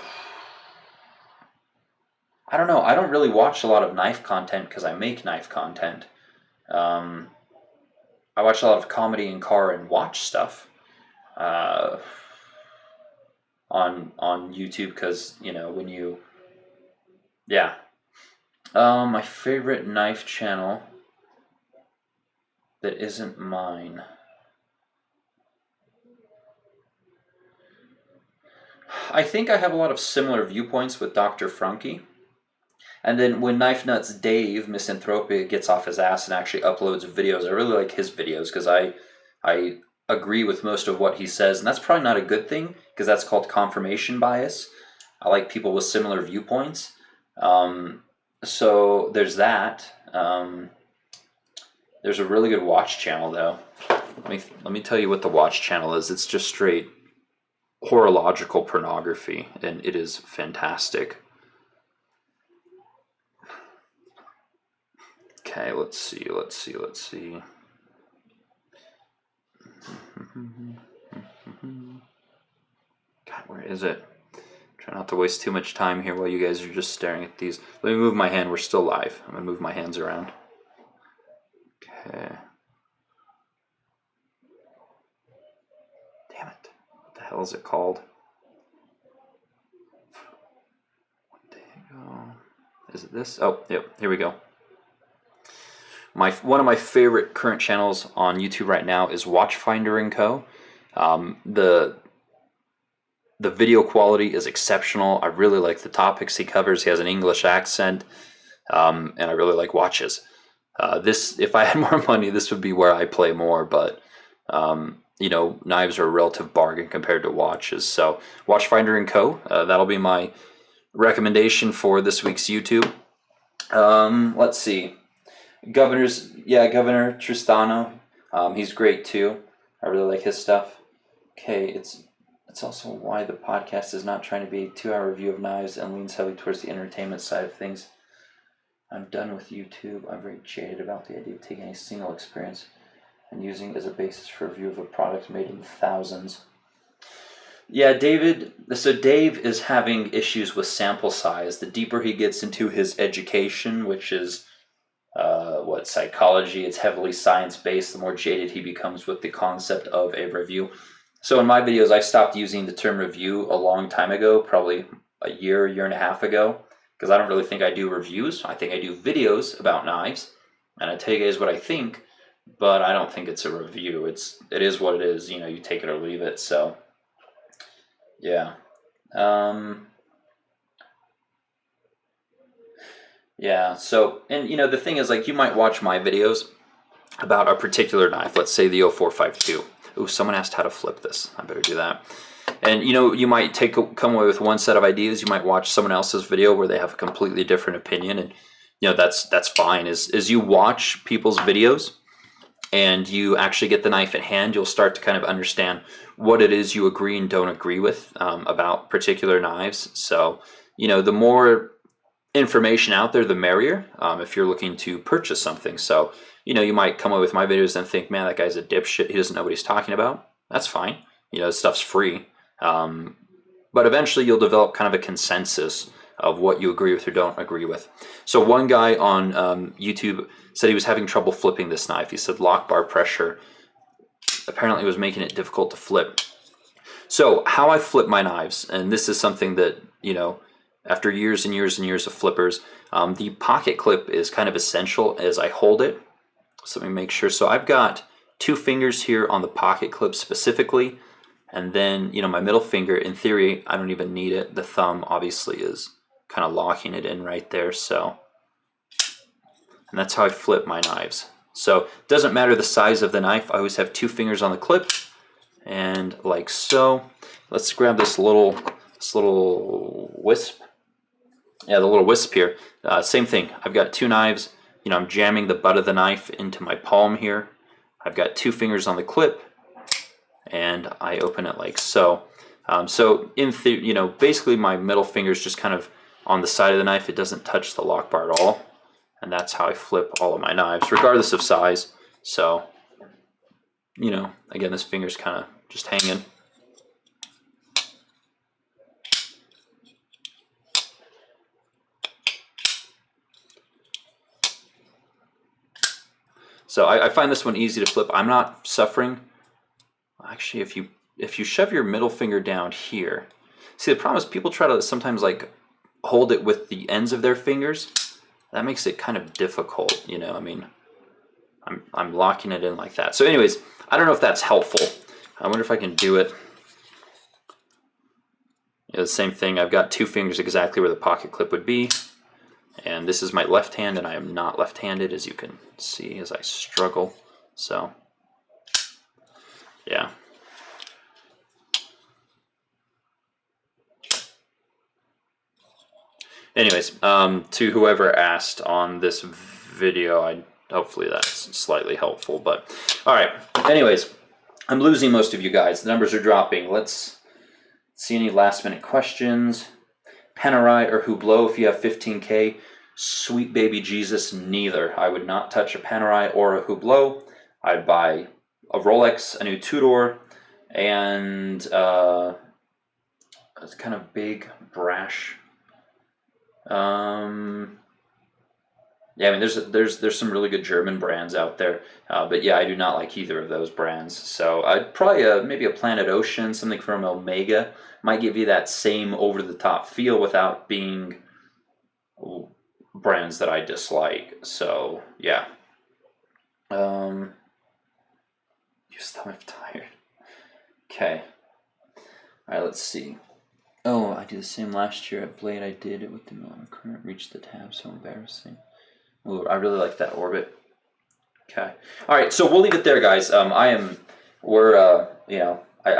don't know. I don't really watch a lot of knife content because I make knife content. I watch a lot of comedy and car and watch stuff on YouTube because, when you... Yeah. My favorite knife channel that isn't mine... I think I have a lot of similar viewpoints with Dr. Frunke. And then when Knife Nuts Dave, Misanthropia, gets off his ass and actually uploads videos, I really like his videos because I agree with most of what he says. And that's probably not a good thing because that's called confirmation bias. I like people with similar viewpoints. So there's that. There's a really good watch channel though. Let me tell you what the watch channel is. It's just straight horological pornography, and it is fantastic. Okay, let's see. God, where is it? Try not to waste too much time here while you guys are just staring at these. Let me move my hand. We're still live. I'm gonna move my hands around. Okay. Damn it. What the hell is it called? There you go. Is it this? Oh, yep. Here we go. One of my favorite current channels on YouTube right now is Watchfinder & Co. The video quality is exceptional. I really like the topics he covers. He has an English accent, and I really like watches. If I had more money, this would be where I play more, but you know, knives are a relative bargain compared to watches. So Watchfinder & Co. That'll be my recommendation for this week's YouTube. Let's see. Governor Tristano. He's great too. I really like his stuff. Okay, it's also why the podcast is not trying to be a 2-hour review of knives and leans heavily towards the entertainment side of things. I'm done with YouTube. I'm very jaded about the idea of taking a single experience and using it as a basis for a review of a product made in the thousands. Yeah, David. So Dave is having issues with sample size. The deeper he gets into his education, which is psychology, it's heavily science-based, the more jaded he becomes with the concept of a review. So in my videos, I stopped using the term review a long time ago, probably a year and a half ago, because I don't really think I do reviews. I think I do videos about knives, and I tell you guys what I think, but I don't think it's a review. It is what it is. You know, you take it or leave it. So, yeah. Yeah, so, and you know, the thing is, like, you might watch my videos about a particular knife, let's say the 0452. Ooh, someone asked how to flip this. I better do that. And you know, you might come away with one set of ideas. You might watch someone else's video where they have a completely different opinion, and you know, that's fine. As you watch people's videos and you actually get the knife at hand, you'll start to kind of understand what it is you agree and don't agree with about particular knives. So, you know, the more information out there, the merrier, if you're looking to purchase something. So, you know, you might come away with my videos and think, man, that guy's a dipshit. He doesn't know what he's talking about. That's fine. You know, this stuff's free. But eventually you'll develop kind of a consensus of what you agree with or don't agree with. So one guy on YouTube said he was having trouble flipping this knife. He said lock bar pressure apparently was making it difficult to flip. So how I flip my knives, and this is something that, you know, after years and years and years of flippers, the pocket clip is kind of essential as I hold it. So let me make sure. So I've got 2 fingers here on the pocket clip specifically, and then, you know, my middle finger, in theory, I don't even need it. The thumb obviously is kind of locking it in right there. So, and that's how I flip my knives. So it doesn't matter the size of the knife. I always have 2 fingers on the clip, and like so. Let's grab this little wisp. Yeah, the little wisp here. Same thing. I've got 2 knives. You know, I'm jamming the butt of the knife into my palm here. I've got 2 fingers on the clip, and I open it like so. So you know, basically my middle finger is just kind of on the side of the knife. It doesn't touch the lock bar at all, and that's how I flip all of my knives, regardless of size. So, you know, again, this finger's kind of just hanging. So I find this one easy to flip. I'm not suffering. Actually, if you shove your middle finger down here, see, the problem is people try to sometimes like hold it with the ends of their fingers. That makes it kind of difficult, you know. I mean, I'm locking it in like that. So anyways, I don't know if that's helpful. I wonder if I can do it. Yeah, the same thing. I've got 2 fingers exactly where the pocket clip would be. And this is my left hand, and I am not left-handed, as you can see as I struggle. So, yeah. anyways, to whoever asked on this video, hopefully that's slightly helpful. But all right, anyways, I'm losing most of you guys. The numbers are dropping. Let's see any last minute questions. Panerai or Hublot if you have 15K. Sweet baby Jesus, neither. I would not touch a Panerai or a Hublot. I'd buy a Rolex, a new two-door, and a kind of big, brash. Yeah, I mean, there's some really good German brands out there, but yeah, I do not like either of those brands. So I'd probably maybe a Planet Ocean, something from Omega, might give you that same over-the-top feel without being brands that I dislike. So yeah. You stomach tired. Okay. All right, let's see. Oh, I did the same last year at Blade. I did it with the Milano current. Reached the tab, so embarrassing. Ooh, I really like that orbit. Okay. All right, so we'll leave it there, guys. I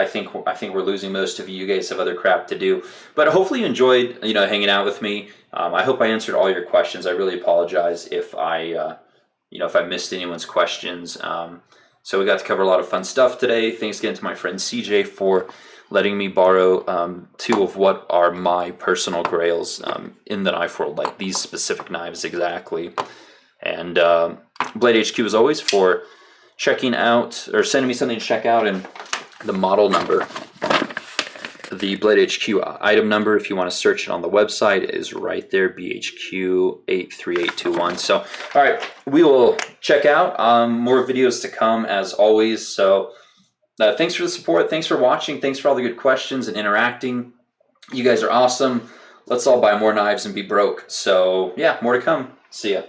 think we're losing most of you. You guys have other crap to do, but hopefully you enjoyed, hanging out with me. I hope I answered all your questions. I really apologize if I missed anyone's questions. So we got to cover a lot of fun stuff today. Thanks again to my friend CJ for letting me borrow 2 of what are my personal grails in the knife world, like these specific knives exactly. And Blade HQ, as always, for checking out or sending me something to check out, and the model number, the Blade HQ item number, if you want to search it on the website, is right there, BHQ83821. So, all right, we will check out more videos to come as always. So thanks for the support. Thanks for watching. Thanks for all the good questions and interacting. You guys are awesome. Let's all buy more knives and be broke. So yeah, more to come. See ya.